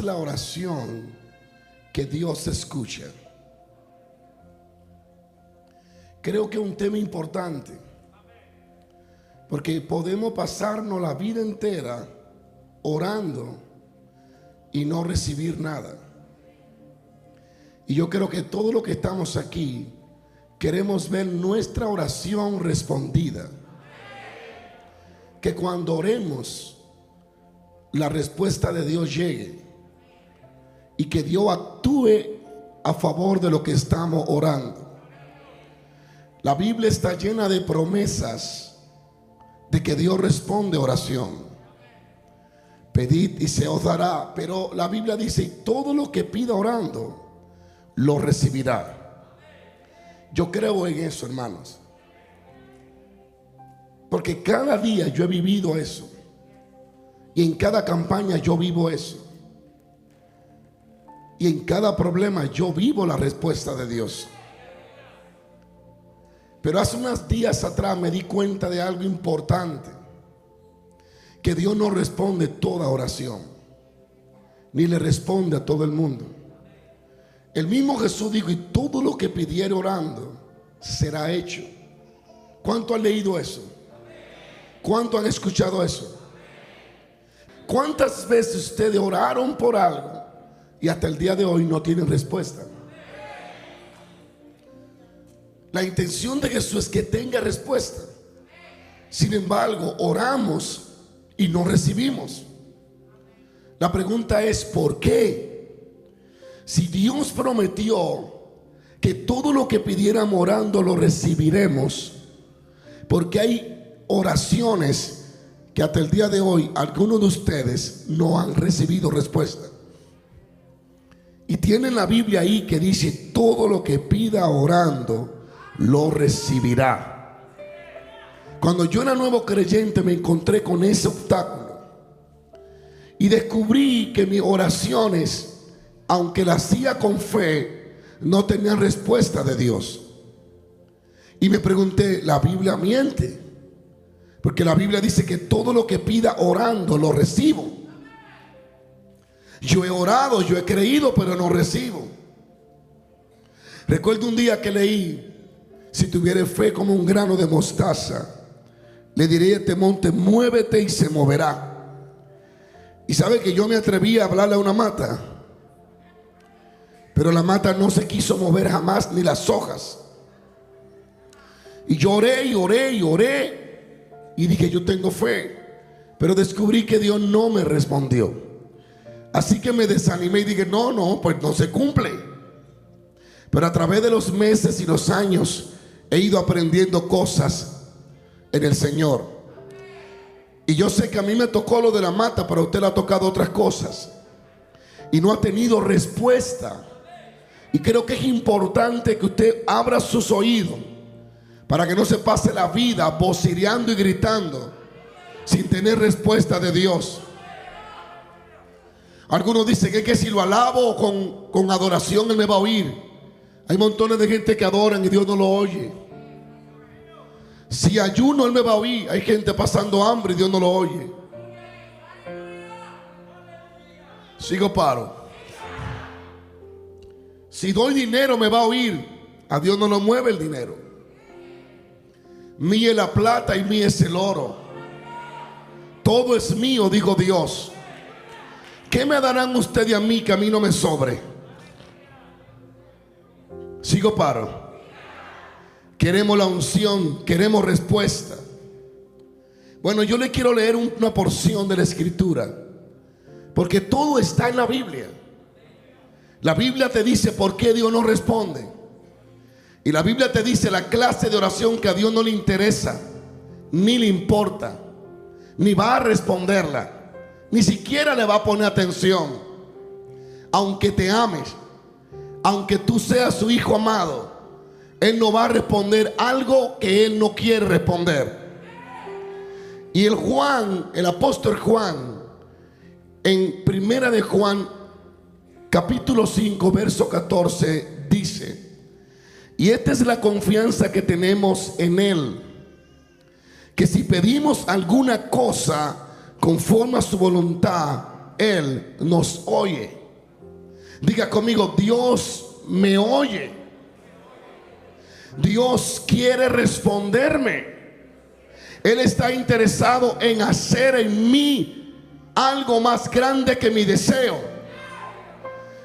la oración que Dios escucha? Creo que es un tema importante, porque podemos pasarnos la vida entera orando y no recibir nada. Y yo creo que todos los que estamos aquí queremos ver nuestra oración respondida. Que cuando oremos, la respuesta de Dios llegue y que Dios actúe a favor de lo que estamos orando. La Biblia está llena de promesas de que Dios responde oración. Pedid y se os dará. Pero la Biblia dice: todo lo que pida orando, lo recibirá. Yo creo en eso, hermanos, porque cada día yo he vivido eso, y en cada campaña yo vivo eso, y en cada problema yo vivo la respuesta de Dios. Pero hace unos días atrás me di cuenta de algo importante: que Dios no responde toda oración, ni le responde a todo el mundo. El mismo Jesús dijo: y todo lo que pidiere orando será hecho. ¿Cuánto han leído eso? ¿Cuánto han escuchado eso? ¿Cuántas veces ustedes oraron por algo y hasta el día de hoy no tienen respuesta? La intención de Jesús es que tenga respuesta. Sin embargo, oramos y no recibimos. La pregunta es: ¿por qué? Si Dios prometió que todo lo que pidiéramos orando lo recibiremos, porque hay oraciones que hasta el día de hoy algunos de ustedes no han recibido respuesta. Y tienen la Biblia ahí que dice: todo lo que pida orando lo recibirá. Cuando yo era nuevo creyente me encontré con ese obstáculo y descubrí que mis oraciones, aunque las hacía con fe, no tenían respuesta de Dios. Y me pregunté: ¿la Biblia miente? Porque la Biblia dice que todo lo que pida orando lo recibo. Yo he orado, yo he creído, pero no recibo. Recuerdo un día que leí: si tuviere fe como un grano de mostaza, le diré a este monte: muévete, y se moverá. Y sabe que yo me atreví a hablarle a una mata, pero la mata no se quiso mover jamás, ni las hojas. Y yo oré y oré y oré, y dije: yo tengo fe. Pero descubrí que Dios no me respondió. Así que me desanimé y dije: no, pues no se cumple. Pero a través de los meses y los años he ido aprendiendo cosas en el Señor. Y yo sé que a mí me tocó lo de la mata, pero a usted le ha tocado otras cosas y no ha tenido respuesta. Y creo que es importante que usted abra sus oídos para que no se pase la vida vocireando y gritando sin tener respuesta de Dios. Algunos dicen que si lo alabo con adoración Él me va a oír. Hay montones de gente que adoran y Dios no lo oye. Si ayuno Él me va a oír. Hay gente pasando hambre y Dios no lo oye. Sigo paro. Si doy dinero me va a oír. A Dios no lo mueve el dinero. Mía es la plata y mía es el oro. Todo es mío, dijo Dios. ¿Qué me darán ustedes a mí que a mí no me sobre? Sigo paro. Queremos la unción, queremos respuesta. Bueno, yo le quiero leer una porción de la Escritura, porque todo está en la Biblia. La Biblia te dice por qué Dios no responde. Y la Biblia te dice la clase de oración que a Dios no le interesa, ni le importa, ni va a responderla, ni siquiera le va a poner atención. Aunque te ames, aunque tú seas su hijo amado, Él no va a responder algo que Él no quiere responder. Y el apóstol Juan, en primera de Juan, capítulo 5, verso 14, dice: y esta es la confianza que tenemos en Él, que si pedimos alguna cosa conforme a su voluntad, Él nos oye. Diga conmigo, Dios me oye. Dios quiere responderme. Él está interesado en hacer en mí algo más grande que mi deseo.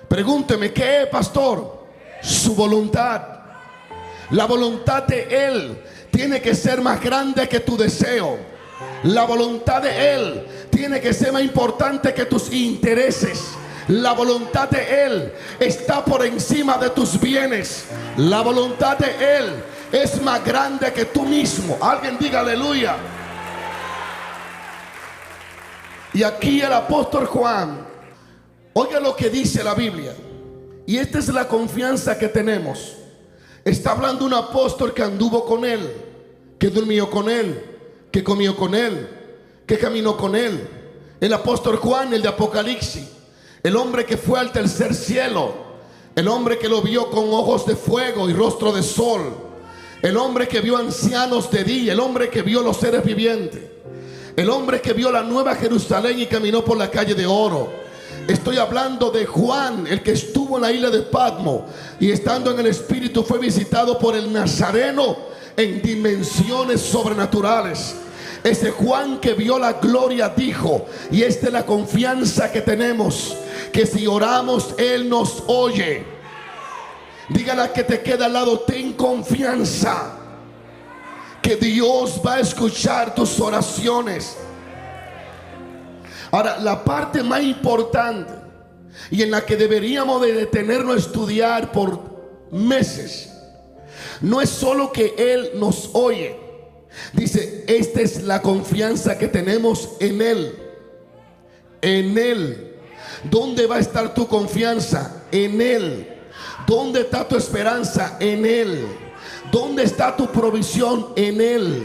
Pregúnteme, ¿qué es, pastor? Su voluntad. La voluntad de Él tiene que ser más grande que tu deseo. La voluntad de Él tiene que ser más importante que tus intereses. La voluntad de Él está por encima de tus bienes. La voluntad de Él es más grande que tú mismo. Alguien diga aleluya. Y aquí el apóstol Juan, oiga lo que dice la Biblia. Y esta es la confianza que tenemos. Está hablando un apóstol que anduvo con Él, que durmió con Él, que comió con Él, que caminó con Él. El apóstol Juan, el de Apocalipsis. El hombre que fue al tercer cielo. El hombre que lo vio con ojos de fuego y rostro de sol. El hombre que vio ancianos de día. El hombre que vio los seres vivientes. El hombre que vio la nueva Jerusalén y caminó por la calle de oro. Estoy hablando de Juan, el que estuvo en la isla de Patmos y estando en el Espíritu fue visitado por el Nazareno en dimensiones sobrenaturales. Ese Juan que vio la gloria dijo, y esta es la confianza que tenemos, que si oramos Él nos oye. Dígale al que te queda al lado, ten confianza que Dios va a escuchar tus oraciones. Ahora, la parte más importante y en la que deberíamos de detenernos a estudiar por meses, no es solo que Él nos oye. Dice, esta es la confianza que tenemos en Él. En Él. ¿Dónde va a estar tu confianza? En Él. ¿Dónde está tu esperanza? En Él. ¿Dónde está tu provisión? En Él.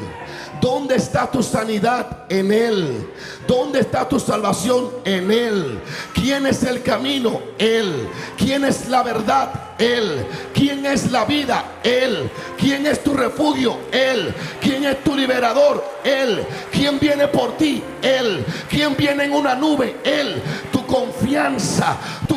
¿Dónde está tu sanidad? En Él. ¿Dónde está tu salvación? En Él. ¿Quién es el camino? Él. ¿Quién es la verdad? Él. ¿Quién es la vida? Él. ¿Quién es tu refugio? Él. ¿Quién es tu liberador? Él. ¿Quién viene por ti? Él. ¿Quién viene en una nube? Él. Tu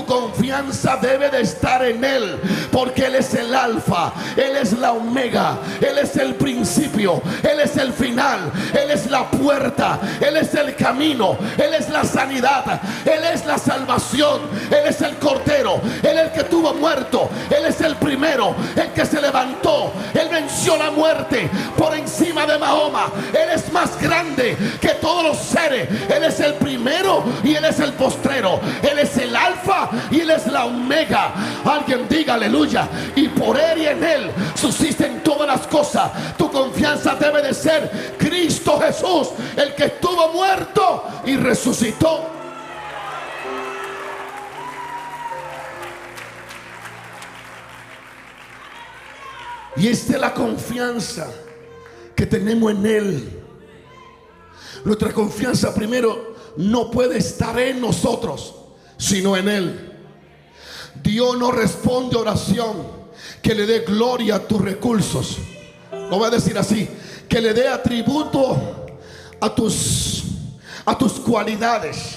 confianza debe de estar en Él, porque Él es el alfa, Él es la omega, Él es el principio, Él es el final, Él es la puerta, Él es el camino, Él es la sanidad, Él es la salvación, Él es el cordero, Él es el que tuvo muerto, Él es el primero, el que se levantó, Él venció la muerte por encima de Mahoma. Él es más grande que todos los seres, Él es el primero y Él es el postrero, Él es el alfa y Él es la omega. Alguien diga aleluya. Y por Él y en Él subsisten todas las cosas. Tu confianza debe de ser Cristo Jesús, el que estuvo muerto y resucitó. Y esta es la confianza que tenemos en Él. Nuestra confianza primero no puede estar en nosotros, sino en Él. Dios no responde oración que le dé gloria a tus recursos. Lo voy a decir así: que le dé atributo a tus cualidades.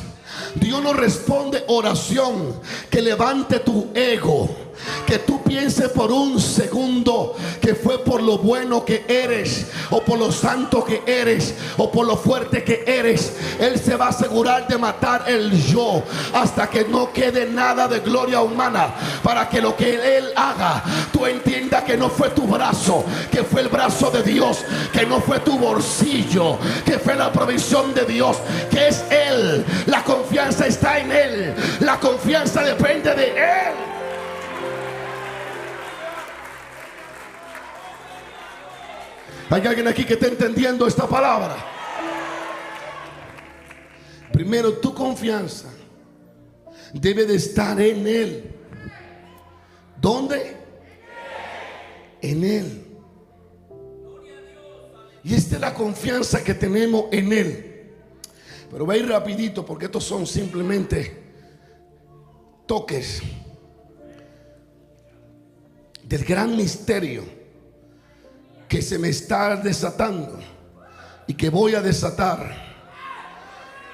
Dios no responde oración que levante tu ego, que tú pienses por un segundo que fue por lo bueno que eres, o por lo santo que eres, o por lo fuerte que eres. Él se va a asegurar de matar el yo hasta que no quede nada de gloria humana, para que lo que Él haga, tú entiendas que no fue tu brazo, que fue el brazo de Dios, que no fue tu bolsillo, que fue la provisión de Dios, que es Él. La confianza está en Él, la confianza depende de Él. ¿Hay alguien aquí que está entendiendo esta palabra? Primero, tu confianza debe de estar en Él. ¿Dónde? En Él. Y esta es la confianza que tenemos en Él. Pero voy a ir rapidito, porque estos son simplemente toques del gran misterio que se me está desatando y que voy a desatar.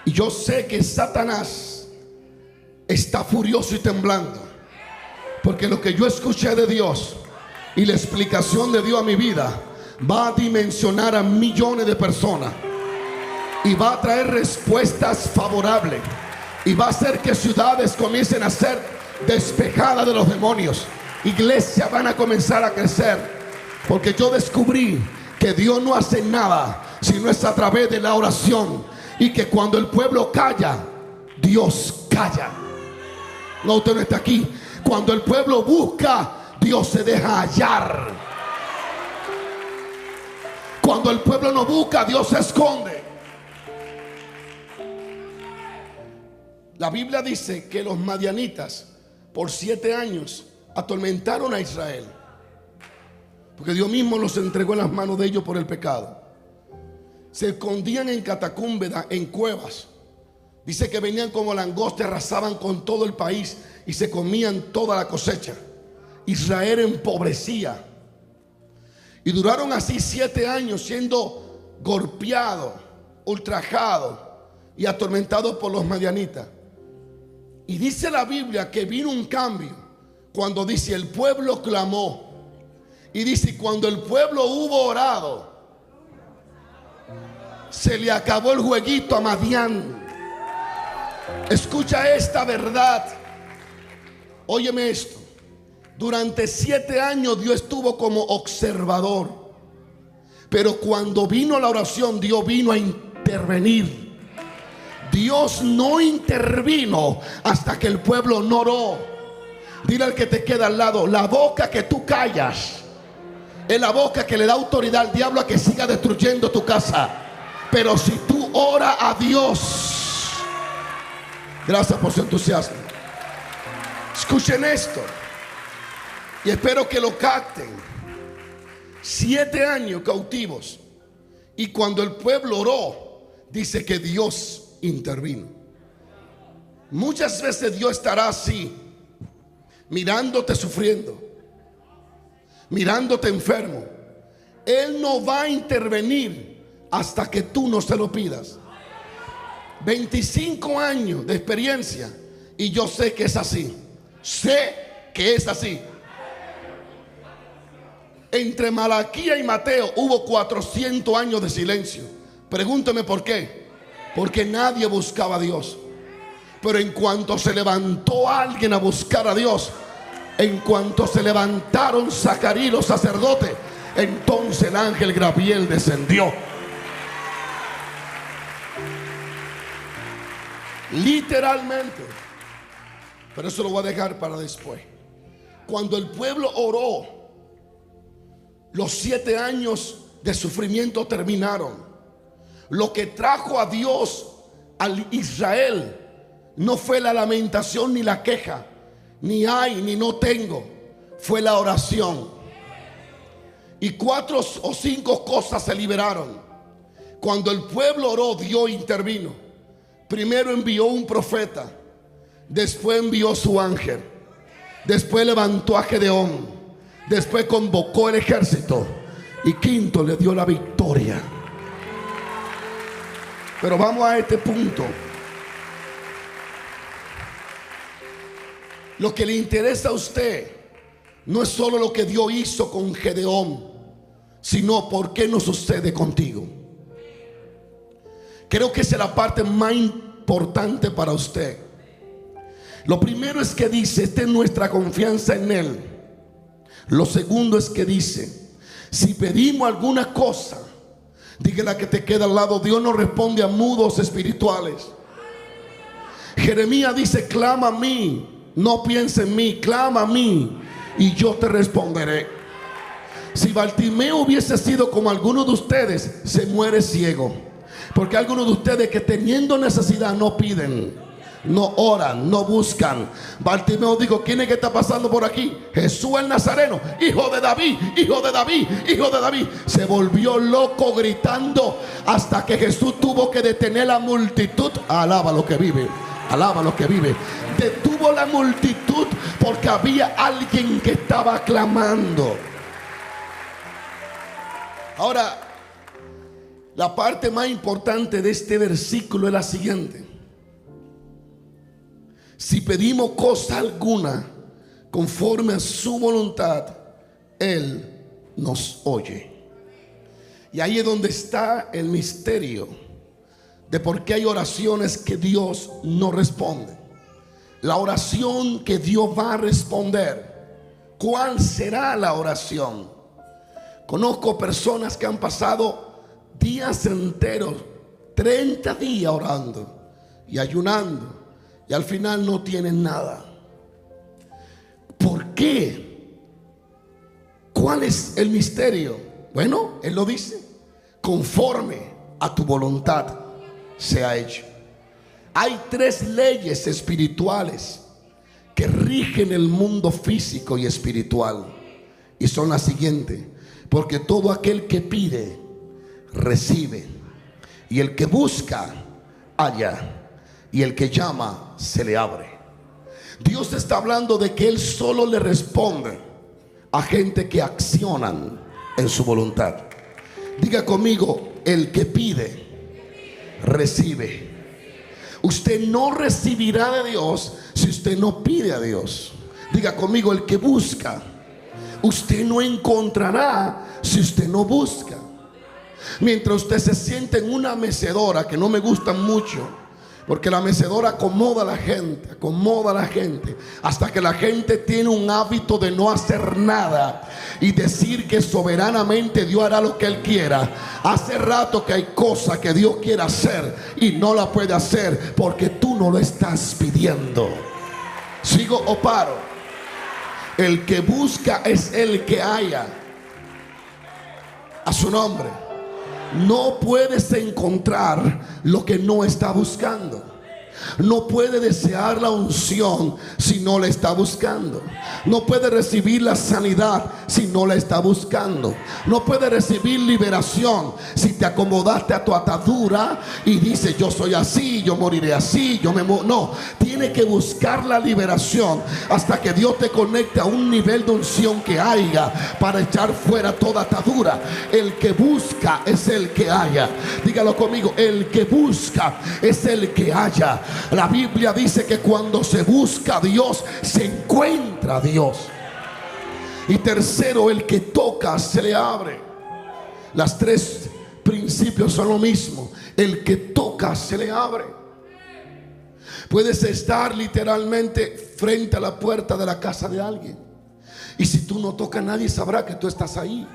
Y yo sé que Satanás está furioso y temblando, porque lo que yo escuché de Dios y la explicación de Dios a mi vida va a dimensionar a millones de personas y va a traer respuestas favorables y va a hacer que ciudades comiencen a ser despejadas de los demonios. Iglesias van a comenzar a crecer, porque yo descubrí que Dios no hace nada si no es a través de la oración, y que cuando el pueblo calla, Dios calla. No, usted no está aquí. Cuando el pueblo busca, Dios se deja hallar. Cuando el pueblo no busca, Dios se esconde. La Biblia dice que los madianitas por 7 años atormentaron a Israel, porque Dios mismo los entregó en las manos de ellos por el pecado. Se escondían en catacumbas, en cuevas. Dice que venían como langostas, arrasaban con todo el país y se comían toda la cosecha. Israel empobrecía. Y duraron así 7 años siendo golpeados, ultrajados y atormentados por los madianitas. Y dice la Biblia que vino un cambio cuando dice el pueblo clamó. Y dice cuando el pueblo hubo orado, se le acabó el jueguito a Madián. Escucha esta verdad. Óyeme esto. Durante 7 años Dios estuvo como observador, pero cuando vino la oración, Dios vino a intervenir. Dios no intervino hasta que el pueblo no oró. Dile al que te queda al lado: la boca que tú callas es la boca que le da autoridad al diablo a que siga destruyendo tu casa. Pero si tú oras a Dios, gracias por su entusiasmo. Escuchen esto y espero que lo capten. 7 años cautivos, y cuando el pueblo oró, dice que Dios intervino. Muchas veces Dios estará así, mirándote sufriendo, mirándote enfermo. Él no va a intervenir hasta que tú no se lo pidas. 25 años de experiencia y yo sé que es así. Sé que es así. Entre Malaquía y Mateo hubo 400 años de silencio. Pregúnteme por qué. Porque nadie buscaba a Dios. Pero en cuanto se levantó alguien a buscar a Dios, en cuanto se levantaron Zacarías y los sacerdotes, entonces el ángel Gabriel descendió. Literalmente. Pero eso lo voy a dejar para después. Cuando el pueblo oró, los 7 años de sufrimiento terminaron. Lo que trajo a Dios al Israel no fue la lamentación ni la queja, ni hay ni no tengo. Fue la oración. Y 4 o 5 cosas se liberaron. Cuando el pueblo oró, Dios intervino. Primero envió un profeta, después envió su ángel, después levantó a Gedeón, después convocó el ejército y quinto le dio la victoria. Pero vamos a este punto. Lo que le interesa a usted no es solo lo que Dios hizo con Gedeón, sino por qué no sucede contigo. Creo que esa es la parte más importante para usted. Lo primero es que dice, esta es nuestra confianza en Él. Lo segundo es que dice, si pedimos alguna cosa, dígale que te queda al lado, Dios no responde a mudos espirituales. Jeremías dice, clama a mí, no piense en mí, clama a mí y yo te responderé. Si Bartimeo hubiese sido como algunos de ustedes, se muere ciego. Porque algunos de ustedes que teniendo necesidad no piden, no oran, no buscan. Bartimeo dijo, ¿quién es que está pasando por aquí? Jesús el Nazareno, hijo de David, hijo de David, hijo de David. Se volvió loco gritando hasta que Jesús tuvo que detener la multitud. Alaba lo que vive, alaba lo que vive. Detuvo la multitud porque había alguien que estaba clamando. Ahora, la parte más importante de este versículo es la siguiente. si pedimos cosa alguna conforme a su voluntad, Él nos oye. Y ahí es donde está el misterio de por qué hay oraciones que Dios no responde. La oración que Dios va a responder, ¿cuál será la oración? Conozco personas que han pasado días enteros, 30 días orando y ayunando, y al final no tienen nada. ¿Por qué? ¿Cuál es el misterio? Bueno, Él lo dice: conforme a tu voluntad sea hecho. Hay 3 leyes espirituales que rigen el mundo físico y espiritual, y son las siguientes: porque todo aquel que pide, recibe, y el que busca, halla, y el que llama, se le abre. Dios está hablando de que Él solo le responde a gente que accionan en su voluntad. Diga conmigo: el que pide, recibe. Usted no recibirá de Dios si usted no pide a Dios. Diga conmigo: el que busca, usted no encontrará si usted no busca. Mientras usted se siente en una mecedora, que no me gusta mucho, porque la mecedora acomoda a la gente, hasta que la gente tiene un hábito de no hacer nada y decir que soberanamente Dios hará lo que Él quiera. Hace rato que hay cosas que Dios quiere hacer y no la puede hacer porque tú no lo estás pidiendo. ¿Sigo o paro? El que busca es el que halla. A su nombre. No puedes encontrar lo que no está buscando. No puede desear la unción si no la está buscando. No puede recibir la sanidad si no la está buscando. No puede recibir liberación si te acomodaste a tu atadura y dices: yo soy así, yo moriré así, no, tiene que buscar la liberación hasta que Dios te conecte a un nivel de unción que haya para echar fuera toda atadura. El que busca es el que halla. Dígalo conmigo: el que busca es el que halla. La Biblia dice que cuando se busca a Dios, se encuentra a Dios. Y tercero, el que toca, se le abre. Las 3 principios son lo mismo. El que toca, se le abre. Puedes estar literalmente frente a la puerta de la casa de alguien, y si tú no tocas, nadie sabrá que tú estás ahí.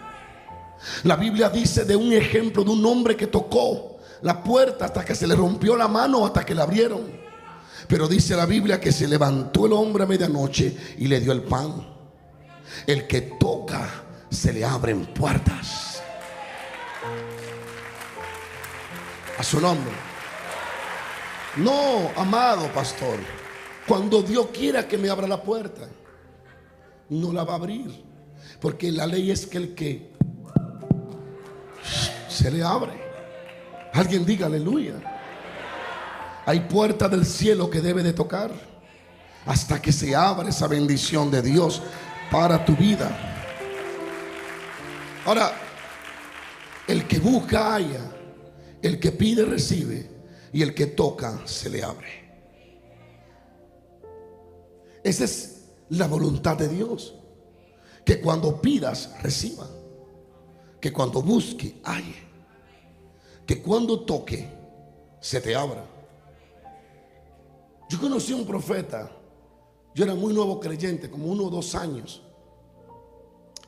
La Biblia dice de un ejemplo de un hombre que tocó la puerta hasta que se le rompió la mano, hasta que la abrieron. Pero dice la Biblia que se levantó el hombre a medianoche y le dio el pan. El que toca, se le abren puertas. A su nombre. No, amado pastor, cuando Dios quiera que me abra la puerta, no la va a abrir, porque la ley es que el que se le abre. Alguien diga aleluya. Hay puertas del cielo que debe de tocar hasta que se abra esa bendición de Dios para tu vida. Ahora, el que busca halla, el que pide recibe, y el que toca se le abre. Esa es la voluntad de Dios, que cuando pidas reciba, que cuando busque halle, que cuando toque se te abra. Yo conocí a un profeta. Yo era muy nuevo creyente, como 1 o 2 años,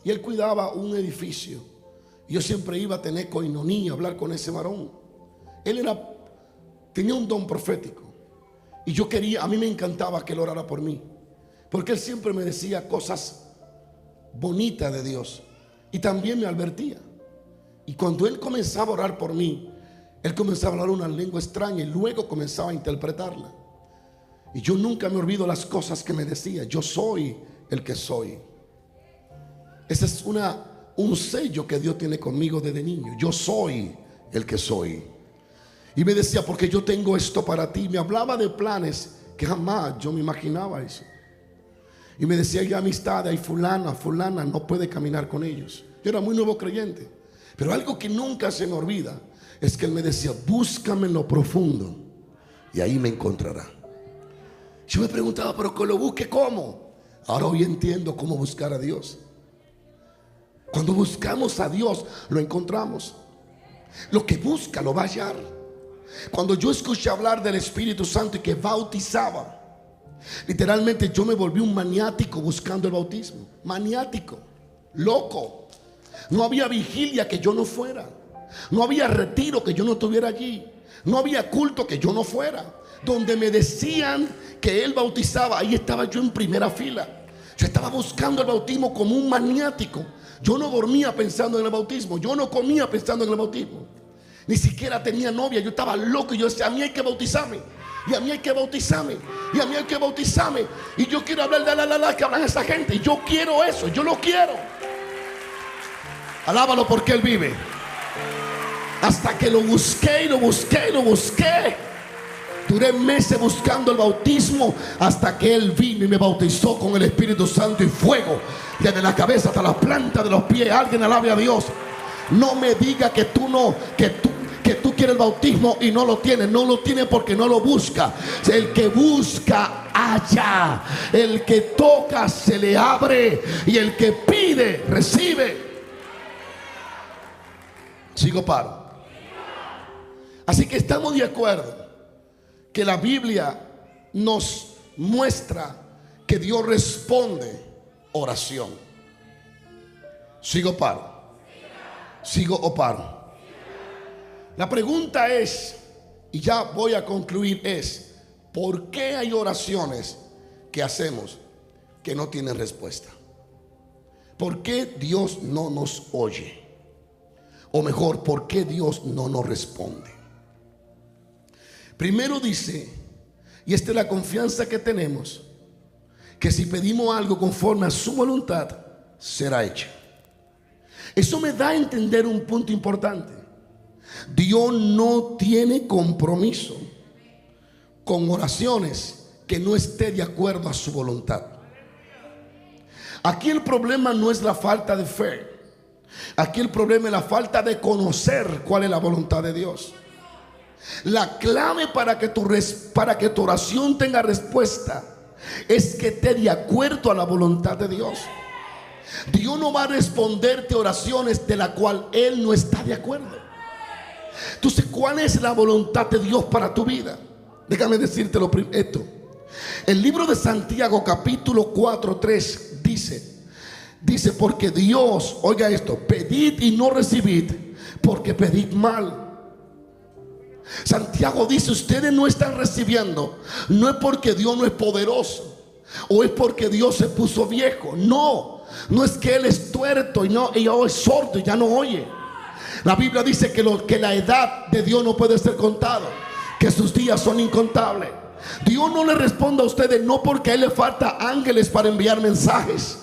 y él cuidaba un edificio. Yo siempre iba a tener coinonía, a hablar con ese varón. Él tenía un don profético, y a mí me encantaba que él orara por mí, porque él siempre me decía cosas bonitas de Dios, y también me advertía. Y cuando él comenzaba a orar por mí, él comenzaba a hablar una lengua extraña y luego comenzaba a interpretarla. Y yo nunca me olvido las cosas que me decía. Yo soy el que soy. Ese es un sello que Dios tiene conmigo desde niño. Yo soy el que soy. Y me decía: porque yo tengo esto para ti. Me hablaba de planes que jamás yo me imaginaba eso. Y me decía: hay amistades, hay fulana no puede caminar con ellos. Yo era muy nuevo creyente, pero algo que nunca se me olvida es que él me decía: búscame en lo profundo y ahí me encontrará. Yo me preguntaba, pero que lo busque ¿cómo? Ahora hoy entiendo cómo buscar a Dios. Cuando buscamos a Dios, lo encontramos. Lo que busca, lo va a hallar. Cuando yo escuché hablar del Espíritu Santo y que bautizaba, literalmente yo me volví un maniático buscando el bautismo. Maniático, loco. No había vigilia que yo no fuera. No había retiro que yo no estuviera allí. No había culto que yo no fuera. Donde me decían que él bautizaba, ahí estaba yo en primera fila. Yo estaba buscando el bautismo como un maniático. Yo no dormía pensando en el bautismo. Yo no comía pensando en el bautismo. Ni siquiera tenía novia. Yo estaba loco y yo decía, a mí hay que bautizarme. Y a mí hay que bautizarme. Y a mí hay que bautizarme. Y yo quiero hablar de la que hablan esa gente. Y yo quiero eso. Yo lo quiero. Alábalo porque Él vive. Hasta que lo busqué y lo busqué y lo busqué. Duré meses buscando el bautismo hasta que Él vino y me bautizó con el Espíritu Santo y fuego. Desde la cabeza hasta la planta de los pies. Alguien alabe a Dios. No me diga que tú quieres el bautismo y no lo tienes. No lo tienes porque no lo busca. El que busca halla. El que toca se le abre. Y el que pide recibe. Sigo paro. Así que estamos de acuerdo que la Biblia nos muestra que Dios responde oración. Sigo paro. Sigo o paro. La pregunta es, y ya voy a concluir, es ¿por qué hay oraciones que hacemos que no tienen respuesta? ¿Por qué Dios no nos oye? O mejor, ¿por qué Dios no nos responde? Primero dice, y esta es la confianza que tenemos, que si pedimos algo conforme a su voluntad, será hecho. Eso me da a entender un punto importante. Dios no tiene compromiso con oraciones que no esté de acuerdo a su voluntad. Aquí el problema no es la falta de fe. Aquí el problema es la falta de conocer cuál es la voluntad de Dios. La clave para que tu oración tenga respuesta es que esté de acuerdo a la voluntad de Dios. Dios no va a responderte oraciones de la cual Él no está de acuerdo. Entonces, ¿cuál es la voluntad de Dios para tu vida? Déjame decirte esto. El libro de Santiago capítulo 4:3 dice, porque Dios, oiga esto, pedid y no recibid, porque pedid mal. Santiago dice, ustedes no están recibiendo, no es porque Dios no es poderoso, o es porque Dios se puso viejo. No es que Él es tuerto y hoy es sordo y ya no oye. La Biblia dice que la edad de Dios no puede ser contada, que sus días son incontables. Dios no le responde a ustedes no porque a Él le falta ángeles para enviar mensajes.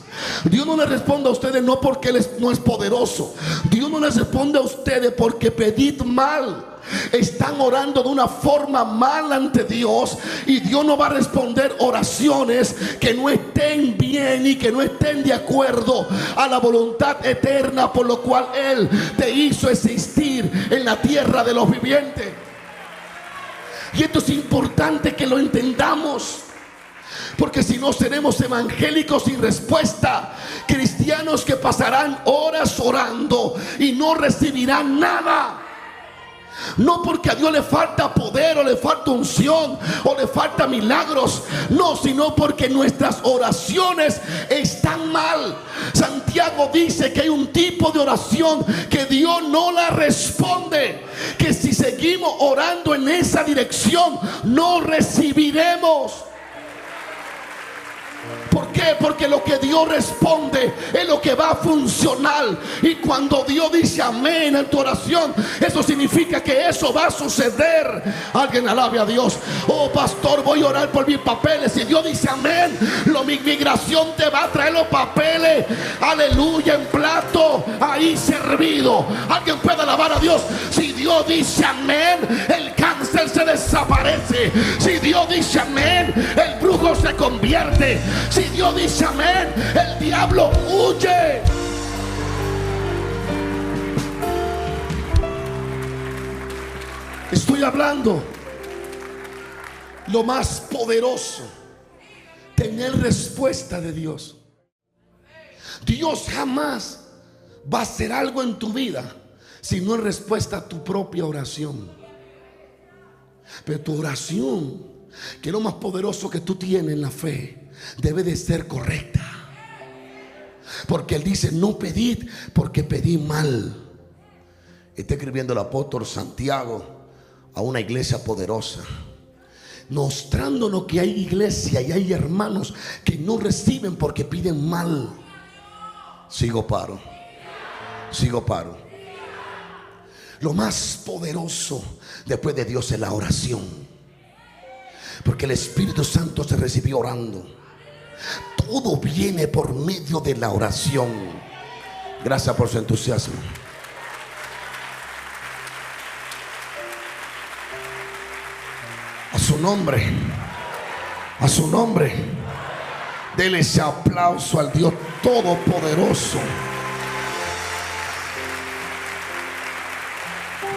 Dios no le responde a ustedes no porque Él no es poderoso. Dios no les responde a ustedes porque pedid mal. Están orando de una forma mal ante Dios, y Dios no va a responder oraciones que no estén bien y que no estén de acuerdo a la voluntad eterna por lo cual Él te hizo existir en la tierra de los vivientes. Y esto es importante que lo entendamos, porque si no seremos evangélicos sin respuesta, cristianos que pasarán horas orando y no recibirán nada. No porque a Dios le falta poder o le falta unción o le falta milagros, no, sino porque nuestras oraciones están mal. Santiago dice que hay un tipo de oración que Dios no la responde, que si seguimos orando en esa dirección no recibiremos. ¿Por qué? Porque lo que Dios responde es lo que va a funcionar. Y cuando Dios dice amén en tu oración, eso significa que eso va a suceder. Alguien alabe a Dios. Oh pastor, voy a orar por mis papeles. Y Dios dice amén, mi migración te va a traer los papeles, aleluya, en plato ahí servido. Alguien puede alabar a Dios. Si Dios dice amén, el cáncer se desaparece. Si Dios dice amén, el brujo se convierte. Si Dios dice amén, el diablo huye. Estoy hablando lo más poderoso tener respuesta de Dios. Dios jamás va a hacer algo en tu vida si no es respuesta a tu propia oración. Pero tu oración, que es lo más poderoso que tú tienes en la fe, debe de ser correcta. Porque Él dice: no pedid porque pedí mal. Está escribiendo el apóstol Santiago a una iglesia poderosa, mostrándonos que hay iglesia y hay hermanos que no reciben porque piden mal. Sigo paro. Lo más poderoso después de Dios es la oración, porque el Espíritu Santo se recibió orando. Todo viene por medio de la oración. Gracias por su entusiasmo. A su nombre, a su nombre, dele ese aplauso al Dios Todopoderoso.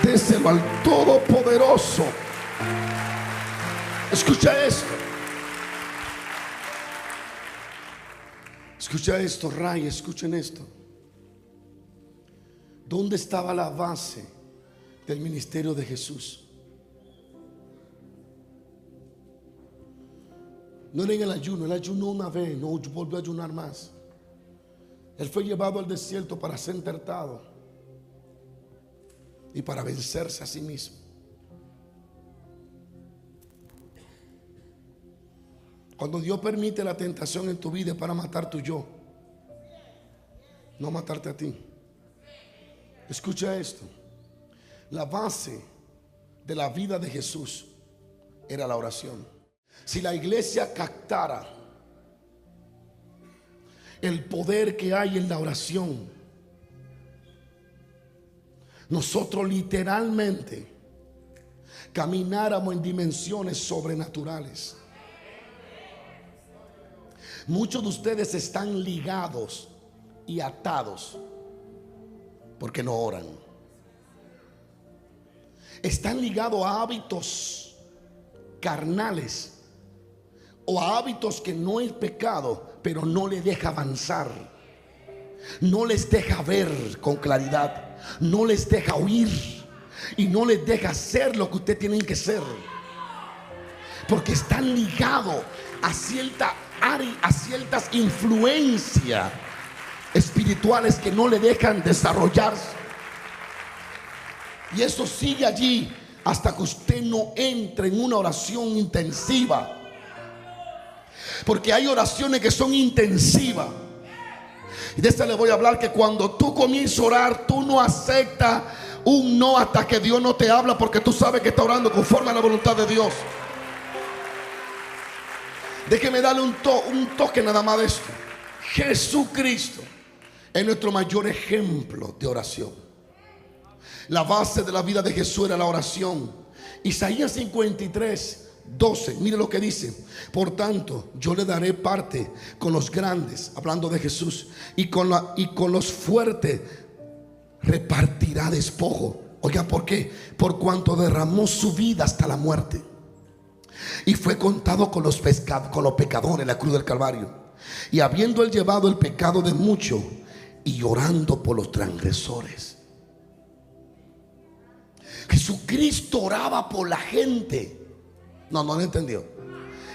Déselo al Todopoderoso. Escucha esto. Escucha esto, Ray, escuchen esto. ¿Dónde estaba la base del ministerio de Jesús? No era en el ayuno. Él ayunó una vez, no volvió a ayunar más. Él fue llevado al desierto para ser tentado y para vencerse a sí mismo. Cuando Dios permite la tentación en tu vida es para matar tu yo, no matarte a ti. Escucha esto. La base de la vida de Jesús era la oración. Si la iglesia captara el poder que hay en la oración, nosotros literalmente camináramos en dimensiones sobrenaturales. Muchos de ustedes están ligados y atados porque no oran. Están ligados a hábitos carnales o a hábitos que no es pecado, pero no les deja avanzar, no les deja ver con claridad, no les deja oír y no les deja hacer lo que ustedes tienen que ser, porque están ligados a ciertas influencias espirituales que no le dejan desarrollarse. Y eso sigue allí hasta que usted no entre en una oración intensiva. Porque hay oraciones que son intensivas. Y de esta le voy a hablar, que cuando tú comienzas a orar, tú no aceptas un no hasta que Dios no te habla, porque tú sabes que está orando conforme a la voluntad de Dios. Déjeme darle un toque nada más de esto. Jesucristo es nuestro mayor ejemplo de oración. La base de la vida de Jesús era la oración. Isaías 53:12, mire lo que dice: por tanto, yo le daré parte con los grandes, hablando de Jesús, y con los fuertes repartirá despojo. Oiga, ¿por qué? Por cuanto derramó su vida hasta la muerte y fue contado con los pecadores en la cruz del Calvario. Y habiendo él llevado el pecado de muchos y llorando por los transgresores. Jesucristo oraba por la gente. No lo entendió.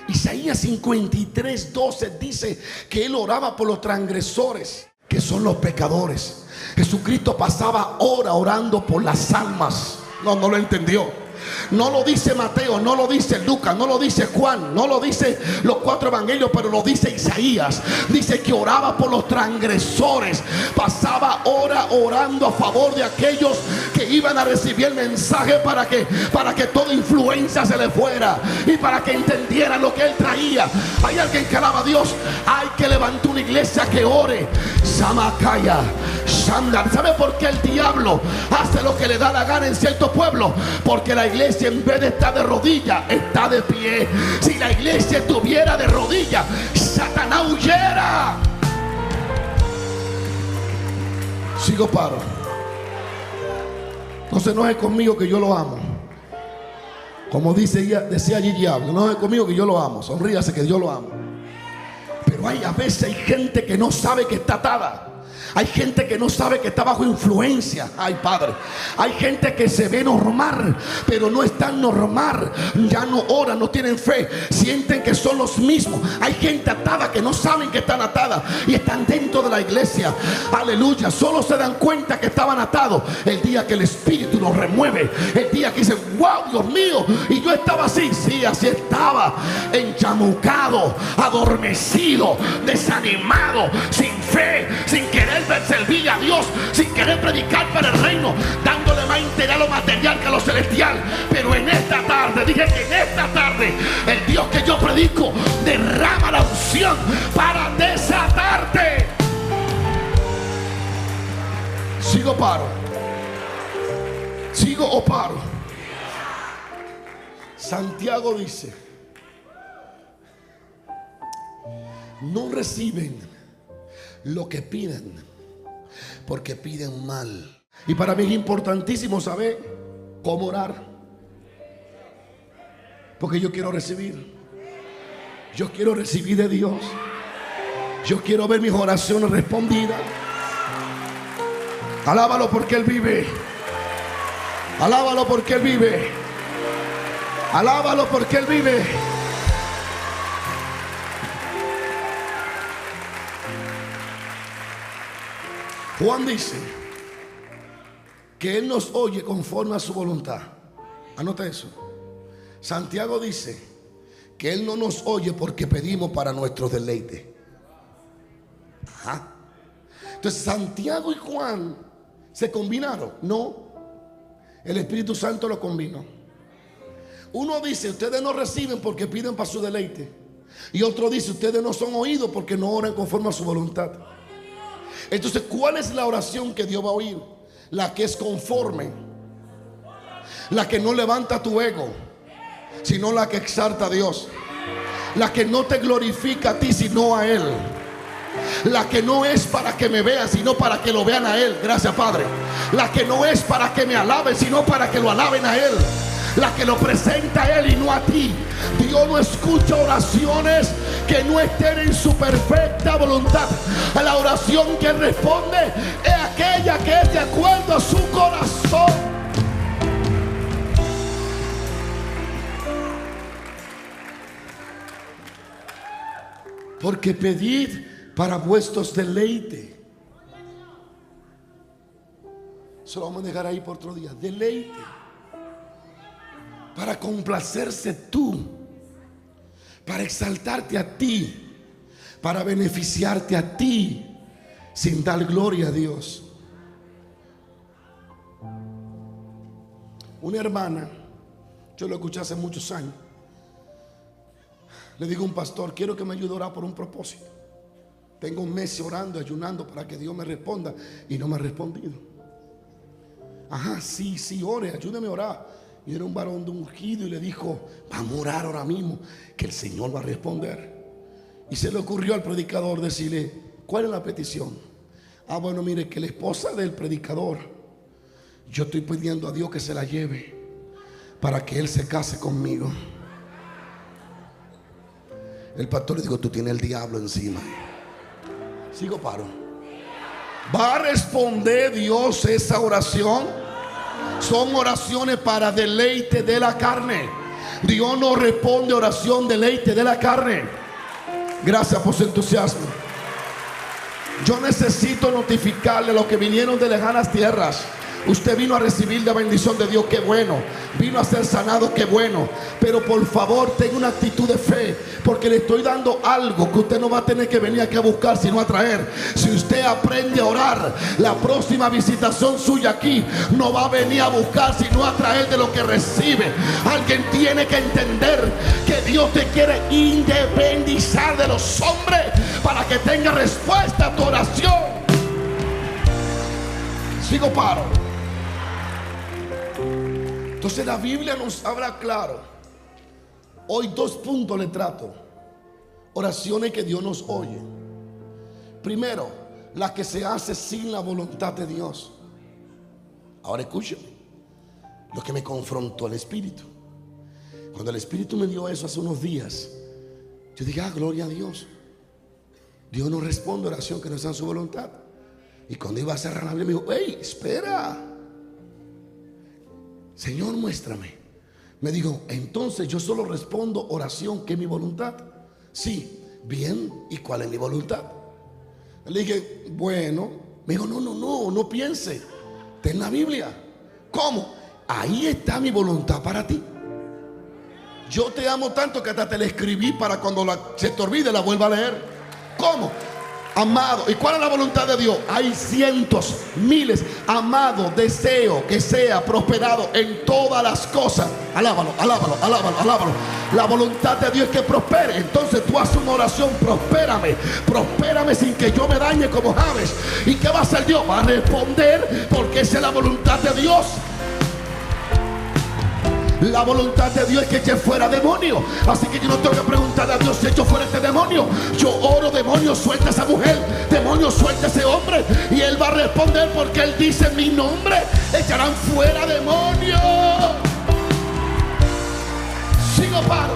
Isaías 53:12 dice que él oraba por los transgresores, que son los pecadores. Jesucristo pasaba horas orando por las almas. No lo entendió. No lo dice Mateo, no lo dice Lucas, no lo dice Juan, no lo dice los 4 evangelios, pero lo dice Isaías. Dice que oraba por los transgresores. Pasaba horas orando a favor de aquellos que iban a recibir el mensaje, para que toda influencia se le fuera y para que entendieran lo que él traía. Hay alguien que alaba a Dios. Hay que levantar una iglesia que ore. Samakaya, Shamdan. ¿Sabe por qué el diablo hace lo que le da la gana en cierto pueblo? Porque la iglesia, en vez de estar de rodillas, está de pie. Si la iglesia estuviera de rodillas, Satanás huyera. Sigo paro. No se enoje conmigo, que yo lo amo. Como decía allí diablo, no se enoje conmigo, que yo lo amo. Sonríase, que yo lo amo. Pero a veces hay gente que no sabe que está atada. Hay gente que no sabe que está bajo influencia. Ay, Padre. Hay gente que se ve normal, pero no es tan normal. Ya no oran, no tienen fe. Sienten que son los mismos. Hay gente atada que no saben que están atadas y están dentro de la iglesia. Aleluya. Solo se dan cuenta que estaban atados el día que el Espíritu los remueve. El día que dicen, wow, Dios mío. Y yo estaba así. Sí, así estaba. Enchamucado, adormecido, desanimado, sin fe, sin querer servir a Dios, sin querer predicar para el reino, dándole más interés a lo material que a lo celestial. Pero en esta tarde, dije que en esta tarde el Dios que yo predico derrama la unción para desatarte. ¿Sigo o paro? ¿Sigo o paro? Santiago dice: no reciben lo que piden porque piden mal. Y para mí es importantísimo saber cómo orar, porque yo quiero recibir. Yo quiero recibir de Dios. Yo quiero ver mis oraciones respondidas. Alábalo porque Él vive. Alábalo porque Él vive. Alábalo porque Él vive. Juan dice que Él nos oye conforme a su voluntad. Anota eso. Santiago dice que Él no nos oye porque pedimos para nuestro deleite. Ajá. Entonces Santiago y Juan se combinaron. No, el Espíritu Santo lo combinó. Uno dice: ustedes no reciben porque piden para su deleite. Y otro dice: ustedes no son oídos porque no oran conforme a su voluntad. Entonces, ¿cuál es la oración que Dios va a oír? La que es conforme, la que no levanta tu ego, sino la que exalta a Dios, la que no te glorifica a ti sino a Él, la que no es para que me vean sino para que lo vean a Él. Gracias, Padre. La que no es para que me alaben sino para que lo alaben a Él, la que lo presenta a Él y no a ti. Dios no escucha oraciones que no estén en su perfecta voluntad. La oración que responde es aquella que es de acuerdo a su corazón. Porque pedid para vuestros deleites. Eso lo vamos a dejar ahí por otro día. Deleite. Para complacerse tú, para exaltarte a ti, para beneficiarte a ti, sin dar gloria a Dios. Una hermana, yo lo escuché hace muchos años, le digo a un pastor: quiero que me ayude a orar por un propósito. Tengo un mes orando, ayunando para que Dios me responda y no me ha respondido. Ajá, sí, ore, ayúdeme a orar. Y era un varón de ungido y le dijo: vamos a orar ahora mismo, que el Señor va a responder. Y se le ocurrió al predicador decirle: ¿cuál es la petición? Ah, bueno, mire, que la esposa del predicador, yo estoy pidiendo a Dios que se la lleve para que él se case conmigo. El pastor le dijo: tú tienes el diablo encima. Sigo, paro. ¿Va a responder Dios esa oración? Son oraciones para deleite de la carne. Dios no responde oración deleite de la carne. Gracias por su entusiasmo. Yo necesito notificarle a los que vinieron de lejanas tierras: usted vino a recibir la bendición de Dios, qué bueno. Vino a ser sanado, qué bueno. Pero por favor, tenga una actitud de fe, porque le estoy dando algo que usted no va a tener que venir aquí a buscar, sino a traer. Si usted aprende a orar, la próxima visitación suya aquí no va a venir a buscar, sino a traer de lo que recibe. Alguien tiene que entender que Dios te quiere independizar de los hombres para que tenga respuesta a tu oración. Sigo, paro. Entonces la Biblia nos habla claro. Hoy 2 puntos le trato. Oraciones que Dios nos oye. Primero, la que se hace sin la voluntad de Dios. Ahora escúchame lo que me confrontó el Espíritu. Cuando el Espíritu me dio eso hace unos días, yo dije: gloria a Dios. Dios no responde oración que no sea en su voluntad. Y cuando iba a cerrar la Biblia me dijo: hey, espera, Señor, muéstrame. Me dijo: entonces yo solo respondo oración que es mi voluntad. Sí, bien, ¿y cuál es mi voluntad? Le dije: bueno. Me dijo: no piense, está en la Biblia. ¿Cómo? Ahí está mi voluntad para ti. Yo te amo tanto que hasta te la escribí para cuando se te olvide la vuelva a leer. ¿Cómo? Amado, ¿y cuál es la voluntad de Dios? Hay cientos, miles. Amado, deseo que sea prosperado en todas las cosas. Alábalo, alábalo, alábalo, alábalo. La voluntad de Dios es que prospere. Entonces tú haces una oración: prospérame, prospérame sin que yo me dañe como Jabes. ¿Y qué va a hacer Dios? Va a responder, porque esa es la voluntad de Dios. La voluntad de Dios es que eche fuera demonio. Así que yo no tengo que preguntarle a Dios si echo fuera este demonio. Yo oro: demonio, suelta a esa mujer, demonio, suelta a ese hombre. Y Él va a responder, porque Él dice: en mi nombre echarán fuera demonios. Sigo, paro.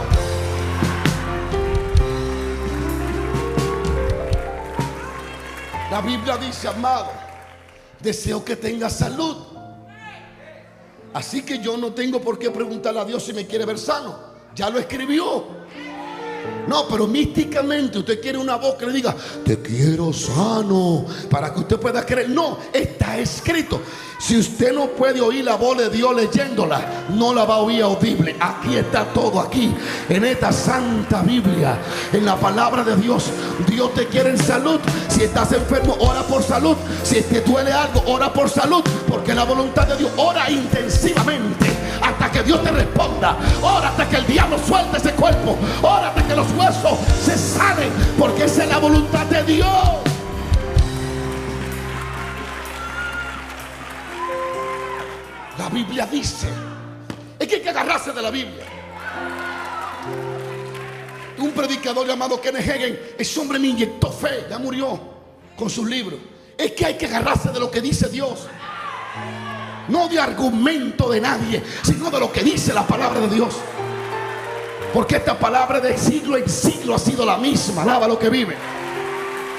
La Biblia dice: amado, deseo que tengas salud. Así que yo no tengo por qué preguntarle a Dios si me quiere ver sano. Ya lo escribió. No, pero místicamente usted quiere una voz que le diga: te quiero sano, para que usted pueda creer. No, está escrito. Si usted no puede oír la voz de Dios leyéndola, no la va a oír audible. Aquí está todo, aquí, en esta santa Biblia, en la palabra de Dios. Dios te quiere en salud. Si estás enfermo, ora por salud. Si te duele algo, ora por salud, porque la voluntad de Dios. Ora intensivamente hasta que Dios te responda. Ora hasta que el diablo suelte ese cuerpo. Ora hasta que los huesos se sanen, porque esa es la voluntad de Dios. La Biblia dice, es que hay que agarrarse de la Biblia. Un predicador llamado Kenneth Hagin, ese hombre me inyectó fe, ya murió, con sus libros. Es que hay que agarrarse de lo que dice Dios, no de argumento de nadie, sino de lo que dice la palabra de Dios. Porque esta palabra de siglo en siglo ha sido la misma. Alaba lo que vive.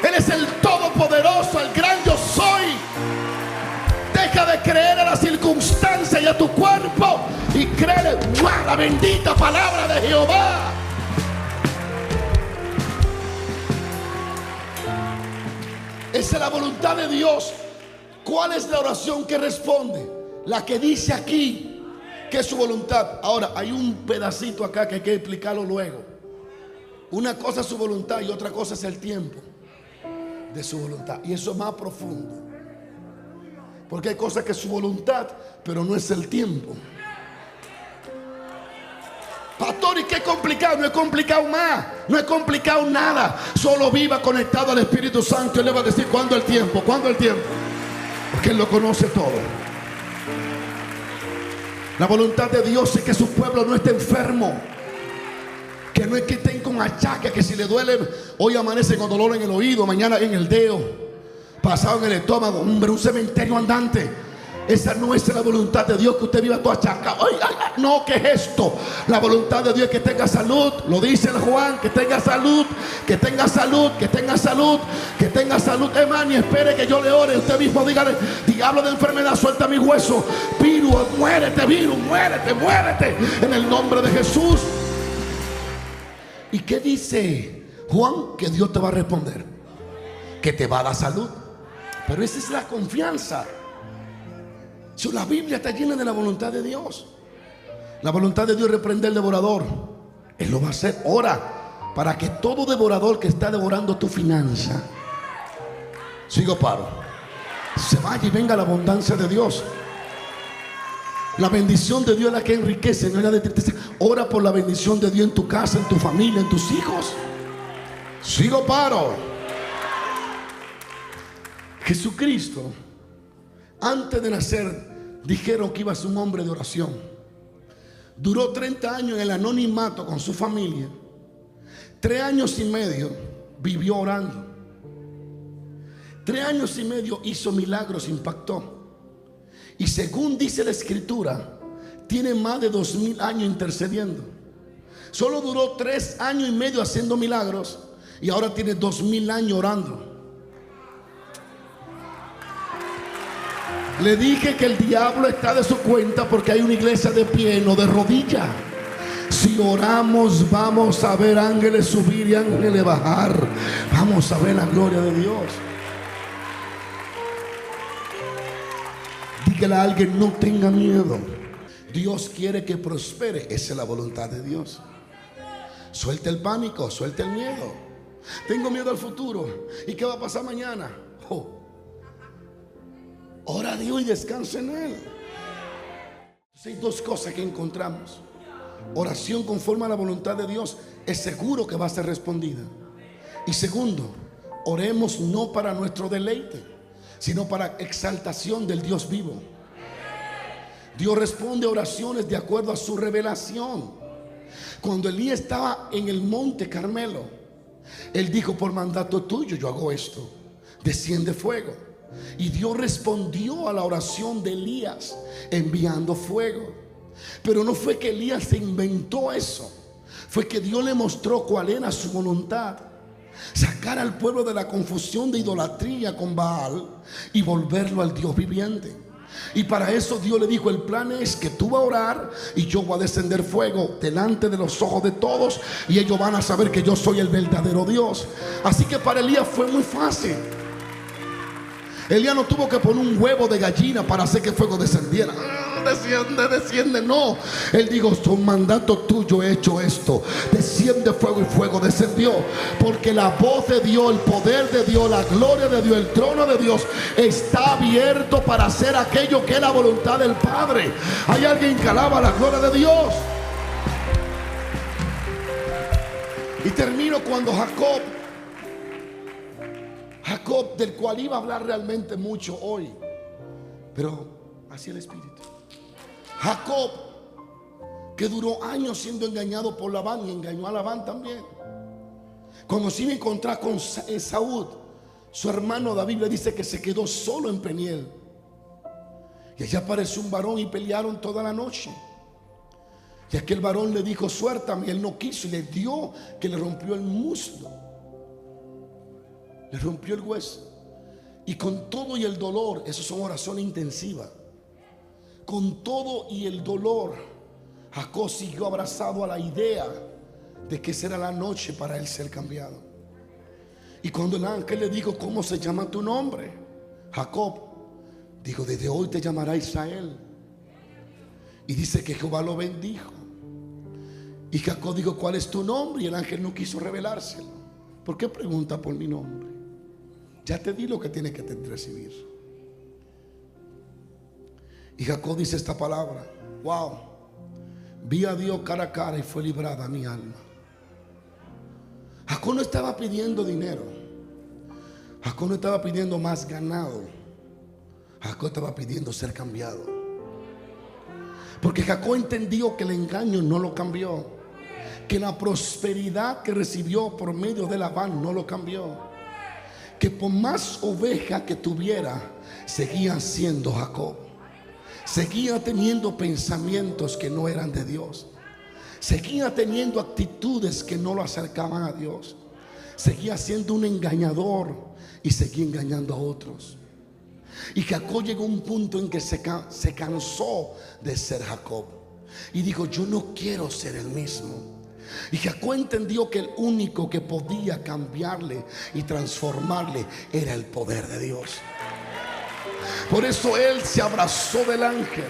Él es el todopoderoso, el gran yo soy. Deja de creer a las circunstancias y a tu cuerpo, y créele la bendita palabra de Jehová. Esa es la voluntad de Dios. ¿Cuál es la oración que responde? La que dice aquí que es su voluntad. Ahora, hay un pedacito acá que hay que explicarlo luego. Una cosa es su voluntad y otra cosa es el tiempo de su voluntad. Y eso es más profundo, porque hay cosas que es su voluntad, pero no es el tiempo. Pastor, ¿y qué complicado? No es complicado más, no es complicado nada. Solo viva conectado al Espíritu Santo. Él le va a decir cuándo el tiempo, cuándo el tiempo, porque Él lo conoce todo. La voluntad de Dios es que su pueblo no esté enfermo, que no es que estén con achaques, que si le duele, hoy amanece con dolor en el oído, mañana en el dedo, pasado en el estómago. Hombre, un cementerio andante. Esa no es la voluntad de Dios, que usted viva todo achacado. Ay, ay, ay, no, ¿qué es esto? La voluntad de Dios es que tenga salud. Lo dice el Juan, que tenga salud, que tenga salud, que tenga salud, que tenga salud. Hermano, y espere que yo le ore. Usted mismo dígale: diablo de enfermedad, suelta mi hueso. Virus, muérete, virus, muérete, muérete, en el nombre de Jesús. ¿Y qué dice Juan? Que Dios te va a responder, que te va a dar salud. Pero esa es la confianza. La Biblia está llena de la voluntad de Dios. La voluntad de Dios es reprender al devorador. Él lo va a hacer. Ora para que todo devorador que está devorando tu finanza, sigo, paro, se vaya y venga la abundancia de Dios. La bendición de Dios es la que enriquece, no es la de tristeza. Ora por la bendición de Dios en tu casa, en tu familia, en tus hijos. Sigo, paro. Jesucristo, antes de nacer, dijeron que iba a ser un hombre de oración. Duró 30 años en el anonimato con su familia. 3 años y medio vivió orando. 3 años y medio hizo milagros, impactó. Y según dice la Escritura, tiene más de 2000 años intercediendo. Solo duró 3 años y medio haciendo milagros, y ahora tiene 2000 años orando. Le dije que el diablo está de su cuenta porque hay una iglesia de pie, no de rodillas. Si oramos, vamos a ver ángeles subir y ángeles bajar. Vamos a ver la gloria de Dios. Dígale a alguien: no tenga miedo. Dios quiere que prospere. Esa es la voluntad de Dios. Suelte el pánico, suelte el miedo. Tengo miedo al futuro. ¿Y qué va a pasar mañana? Ora a Dios y descansa en Él. Hay dos cosas que encontramos. Oración conforme a la voluntad de Dios es seguro que va a ser respondida. Y segundo, oremos no para nuestro deleite, sino para exaltación del Dios vivo. Dios responde a oraciones de acuerdo a su revelación. Cuando Elías estaba en el monte Carmelo, él dijo: por mandato tuyo yo hago esto, desciende fuego. Y Dios respondió a la oración de Elías enviando fuego. Pero no fue que Elías se inventó eso, fue que Dios le mostró cuál era su voluntad: sacar al pueblo de la confusión de idolatría con Baal y volverlo al Dios viviente. Y para eso Dios le dijo: el plan es que tú vas a orar y yo voy a descender fuego delante de los ojos de todos, y ellos van a saber que yo soy el verdadero Dios. Así que para Elías fue muy fácil. Elías no tuvo que poner un huevo de gallina para hacer que el fuego descendiera. Desciende, desciende, no. Él dijo: son mandato tuyo he hecho esto, desciende fuego, y fuego descendió. Porque la voz de Dios, el poder de Dios, la gloria de Dios, el trono de Dios está abierto para hacer aquello que es la voluntad del Padre. Hay alguien que alaba la gloria de Dios. Y termino cuando Jacob, del cual iba a hablar realmente mucho hoy, pero así el Espíritu. Jacob, que duró años siendo engañado por Labán y engañó a Labán también. Cuando se iba a encontrar con Esaú, su hermano, la Biblia dice que se quedó solo en Peniel. Y allá apareció un varón y pelearon toda la noche. Y aquel varón le dijo: suéltame. Y él no quiso, y le dio que le rompió el muslo, le rompió el hueso. Y con todo y el dolor, eso son oraciones intensivas. Con todo y el dolor, Jacob siguió abrazado a la idea de que esa era la noche para él ser cambiado. Y cuando el ángel le dijo: ¿cómo se llama tu nombre? Jacob dijo: desde hoy te llamará Israel. Y dice que Jehová lo bendijo. Y Jacob dijo: ¿cuál es tu nombre? Y el ángel no quiso revelárselo. ¿Por qué pregunta por mi nombre? Ya te di lo que tienes que recibir. Y Jacob dice esta palabra: wow, vi a Dios cara a cara y fue librada mi alma. Jacob no estaba pidiendo dinero. Jacob no estaba pidiendo más ganado. Jacob estaba pidiendo ser cambiado. Porque Jacob entendió que el engaño no lo cambió, que la prosperidad que recibió por medio de Labán no lo cambió, que por más oveja que tuviera, seguía siendo Jacob. Seguía teniendo pensamientos que no eran de Dios. Seguía teniendo actitudes que no lo acercaban a Dios. Seguía siendo un engañador y seguía engañando a otros. Y Jacob llegó a un punto en que se cansó de ser Jacob y dijo: yo no quiero ser el mismo. Y Jacob entendió que el único que podía cambiarle y transformarle era el poder de Dios. Por eso él se abrazó del ángel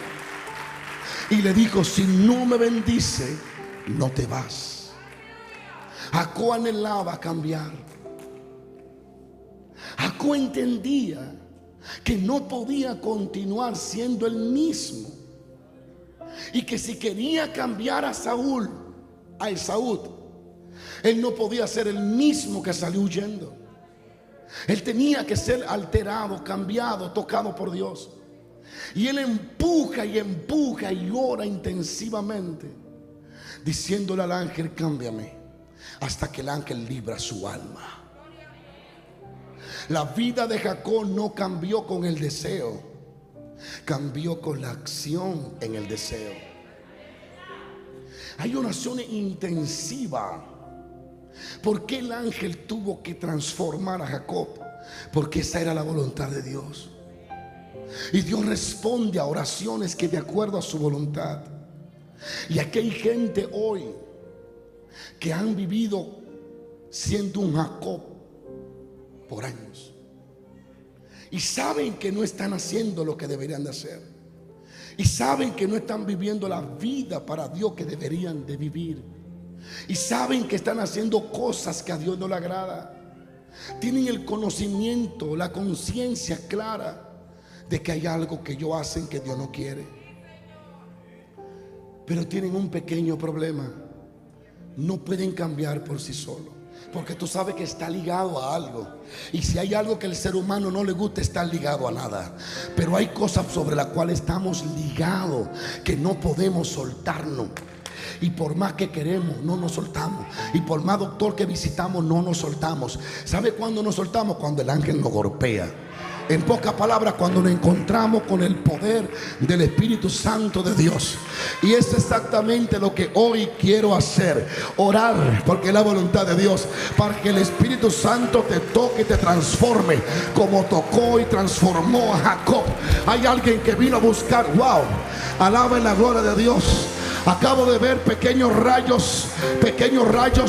y le dijo: si no me bendice, no te vas. Jacob anhelaba cambiar. Jacob entendía que no podía continuar siendo el mismo, y que si quería cambiar a Esaú, él no podía ser el mismo que salió huyendo. Él tenía que ser alterado, cambiado, tocado por Dios. Y él empuja y empuja y ora intensivamente, diciéndole al ángel: cámbiame, hasta que el ángel libra su alma. La vida de Jacob no cambió con el deseo, cambió con la acción en el deseo. Hay oraciones intensivas ¿Por qué el ángel tuvo que transformar a Jacob? Porque esa era la voluntad de Dios. Y Dios responde a oraciones que de acuerdo a su voluntad. Y aquí hay gente hoy que han vivido siendo un Jacob por años y saben que no están haciendo lo que deberían de hacer, y saben que no están viviendo la vida para Dios que deberían de vivir, y saben que están haciendo cosas que a Dios no le agrada. Tienen el conocimiento, la conciencia clara de que hay algo que ellos hacen que Dios no quiere, pero tienen un pequeño problema: no pueden cambiar por sí solos. Porque tú sabes que está ligado a algo. Y si hay algo que el ser humano no le gusta, está ligado a nada. Pero hay cosas sobre las cuales estamos ligados que no podemos soltarnos. Y por más que queremos, no nos soltamos. Y por más doctor que visitamos, no nos soltamos. ¿Sabe cuándo nos soltamos? Cuando el ángel nos golpea. En pocas palabras, cuando nos encontramos con el poder del Espíritu Santo de Dios. Y es exactamente lo que hoy quiero hacer: orar, porque es la voluntad de Dios, para que el Espíritu Santo te toque y te transforme, como tocó y transformó a Jacob. Hay alguien que vino a buscar. Wow, alaben la gloria de Dios. Acabo de ver pequeños rayos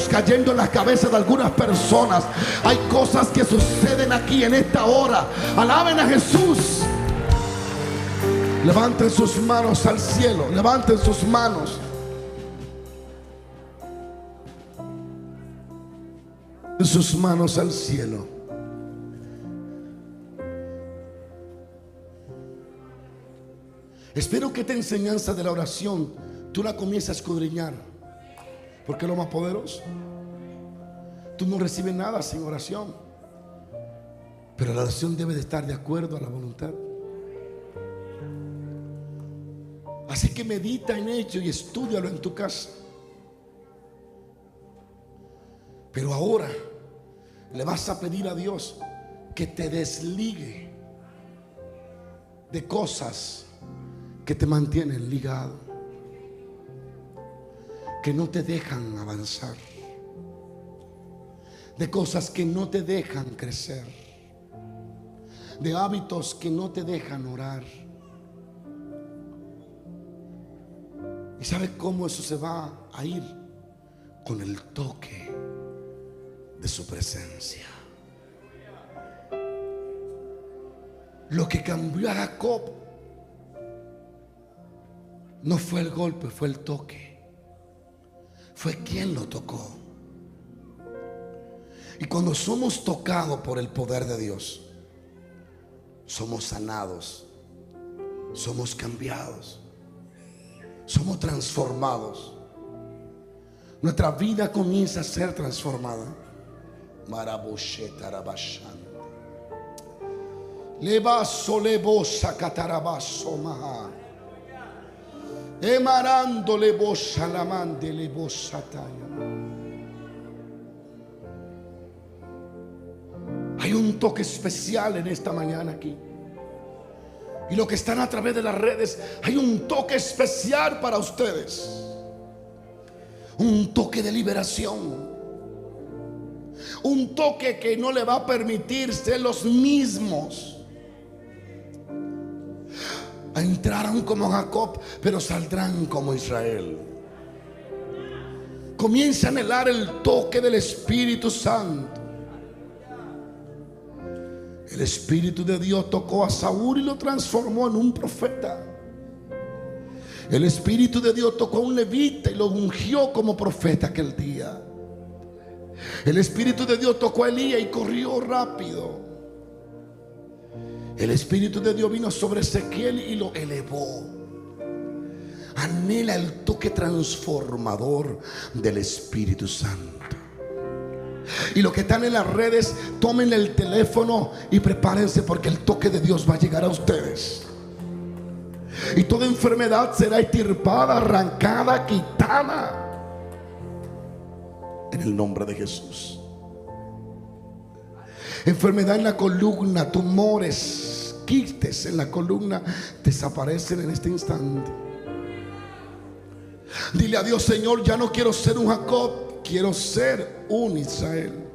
cayendo en las cabezas de algunas personas. Hay cosas que suceden aquí en esta hora. Alaben a Jesús. Levanten sus manos al cielo. Levanten sus manos. Sus manos al cielo. Espero que esta enseñanza de la oración tú la comienzas a escudriñar, porque es lo más poderoso. Tú no recibes nada sin oración, pero la oración debe de estar de acuerdo a la voluntad. Así que medita en ello y estúdialo en tu casa. Pero ahora le vas a pedir a Dios que te desligue de cosas que te mantienen ligado, que no te dejan avanzar, de cosas que no te dejan crecer, de hábitos que no te dejan orar. ¿Y sabe cómo eso se va a ir? Con el toque de su presencia. Lo que cambió a Jacob no fue el golpe, fue el toque. Fue quien lo tocó. Y cuando somos tocados por el poder de Dios, somos sanados, somos cambiados, somos transformados. Nuestra vida comienza a ser transformada. Levaso lebosa catarabaso maha. Emarando lebosa lamande lebosa taya. Hay un toque especial en esta mañana aquí. Y los que están a través de las redes, hay un toque especial para ustedes. Un toque de liberación. Un toque que no le va a permitir ser los mismos. Entrarán como Jacob, pero saldrán como Israel. Comienza a anhelar el toque del Espíritu Santo. El Espíritu de Dios tocó a Saúl y lo transformó en un profeta. El Espíritu de Dios tocó a un levita y lo ungió como profeta aquel día. El Espíritu de Dios tocó a Elías y corrió rápido. El Espíritu de Dios vino sobre Ezequiel y lo elevó. Anhela el toque transformador del Espíritu Santo. Y los que están en las redes, tomen el teléfono y prepárense, porque el toque de Dios va a llegar a ustedes. Y toda enfermedad será extirpada, arrancada, quitada, en el nombre de Jesús. Enfermedad en la columna, tumores, quistes en la columna, desaparecen en este instante. Dile a Dios: Señor, ya no quiero ser un Jacob. quiero ser un Israel.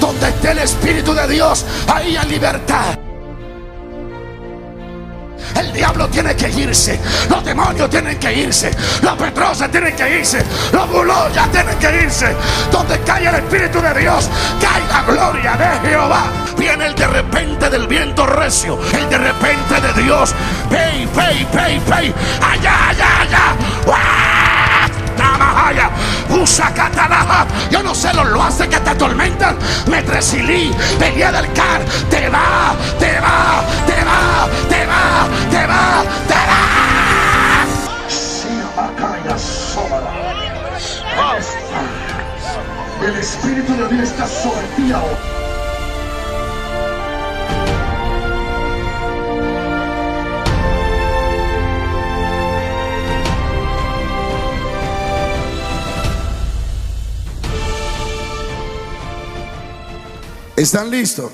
Donde esté el Espíritu de Dios, ahí hay libertad. El diablo tiene que irse, los demonios tienen que irse, los petrosos tienen que irse, los buloyas tienen que irse. Donde cae el Espíritu de Dios, cae la gloria de Jehová. Viene el de repente del viento recio, el de repente de Dios. Pey, pey, pey, pey, allá, allá, allá. Yo no sé los loaces que te atormentan. Metresilí, venía del car. Te va, te va, te va, te va, te va, te va. El Espíritu de Dios está sobre ti ahora. ¿Están listos?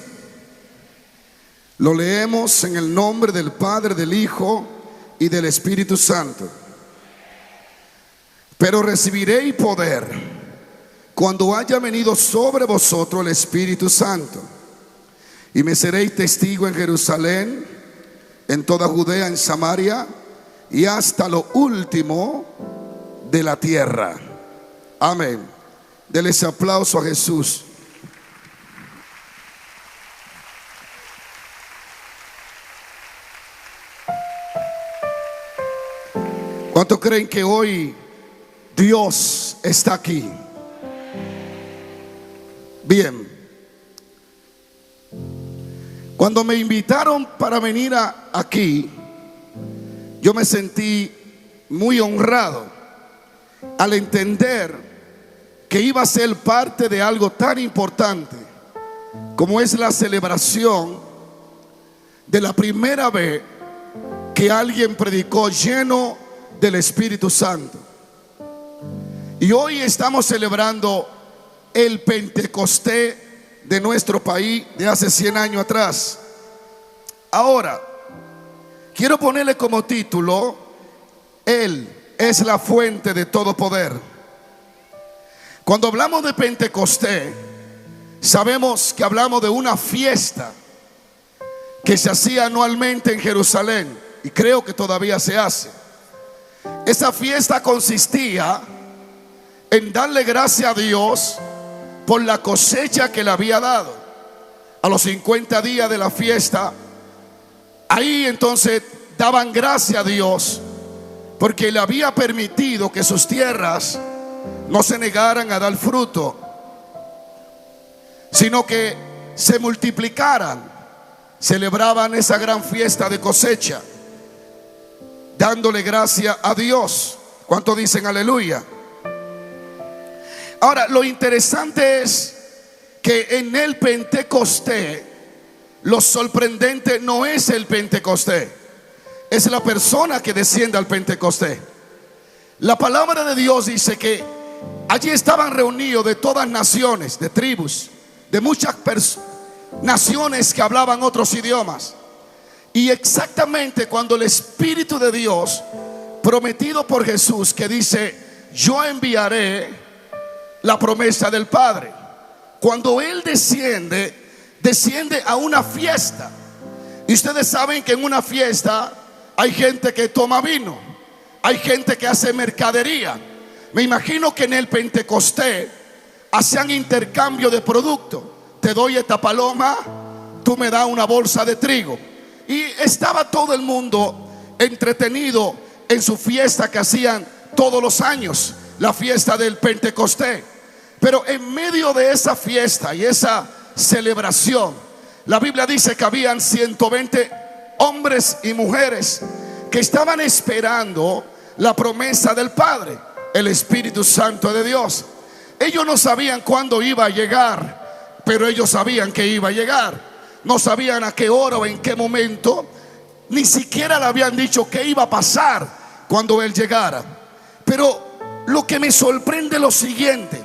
Lo leemos en el nombre del Padre, del Hijo y del Espíritu Santo. Pero recibiréis poder cuando haya venido sobre vosotros el Espíritu Santo, y me seréis testigo en Jerusalén, en toda Judea, en Samaria y hasta lo último de la tierra. Amén. Denle ese aplauso a Jesús. ¿Cuántos creen que hoy Dios está aquí? Bien. Cuando me invitaron para venir aquí, yo me sentí muy honrado al entender que iba a ser parte de algo tan importante como es la celebración de la primera vez que alguien predicó lleno del Espíritu Santo. Y hoy estamos celebrando el Pentecostés de nuestro país de hace 100 años atrás. Ahora, Quiero ponerle como título: Él es la fuente de todo poder. Cuando hablamos de Pentecostés, sabemos que hablamos de una fiesta que se hacía anualmente en Jerusalén, y creo que todavía se hace. Esa fiesta consistía en darle gracias a Dios por la cosecha que le había dado. A los 50 días de la fiesta, ahí entonces daban gracias a Dios porque le había permitido que sus tierras no se negaran a dar fruto, sino que se multiplicaran. Celebraban esa gran fiesta de cosecha, dándole gracias a Dios. ¿Cuántos dicen aleluya? Ahora, lo interesante es que en el Pentecostés, lo sorprendente no es el Pentecostés, es la persona que desciende al Pentecostés. La palabra de Dios dice que allí estaban reunidos de todas naciones, de tribus, de muchas naciones que hablaban otros idiomas. Y exactamente cuando el Espíritu de Dios, prometido por Jesús, que dice: yo enviaré la promesa del Padre, cuando Él desciende a una fiesta. Y ustedes saben que en una fiesta hay gente que toma vino, hay gente que hace mercadería. Me imagino que en el Pentecostés hacían intercambio de productos. Te doy esta paloma, tú me das una bolsa de trigo. Y estaba todo el mundo entretenido en su fiesta que hacían todos los años, la fiesta del Pentecostés. Pero en medio de esa fiesta y esa celebración, la Biblia dice que habían 120 hombres y mujeres que estaban esperando la promesa del Padre, el Espíritu Santo de Dios. Ellos no sabían cuándo iba a llegar, pero ellos sabían que iba a llegar. No sabían a qué hora o en qué momento, ni siquiera le habían dicho qué iba a pasar cuando Él llegara. Pero lo que me sorprende es lo siguiente: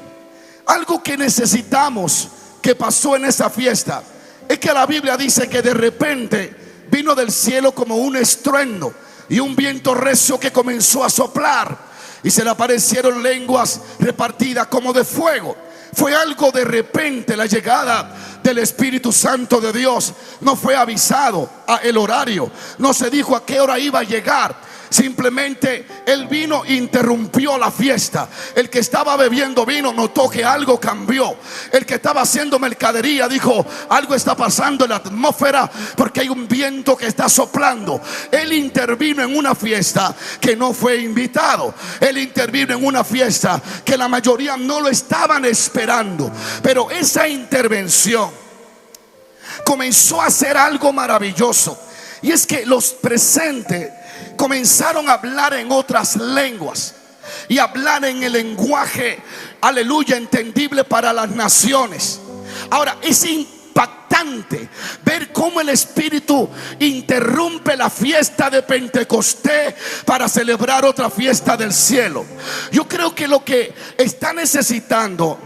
algo que necesitamos que pasó en esa fiesta es que la Biblia dice que de repente vino del cielo como un estruendo y un viento recio que comenzó a soplar, y se le aparecieron lenguas repartidas como de fuego. Fue algo de repente. La llegada del Espíritu Santo de Dios no fue avisado a el horario, no se dijo a qué hora iba a llegar. Simplemente Él vino e interrumpió la fiesta. El que estaba bebiendo vino notó que algo cambió. El que estaba haciendo mercadería dijo: algo está pasando en la atmósfera porque hay un viento que está soplando. Él intervino en una fiesta que no fue invitado. Él intervino en una fiesta que la mayoría no lo estaban esperando. Pero esa intervención comenzó a hacer algo maravilloso, y es que los presentes comenzaron a hablar en otras lenguas y hablar en el lenguaje, aleluya, entendible para las naciones. Ahora, es impactante ver cómo el Espíritu interrumpe la fiesta de Pentecostés para celebrar otra fiesta del cielo. Yo creo que lo que está necesitando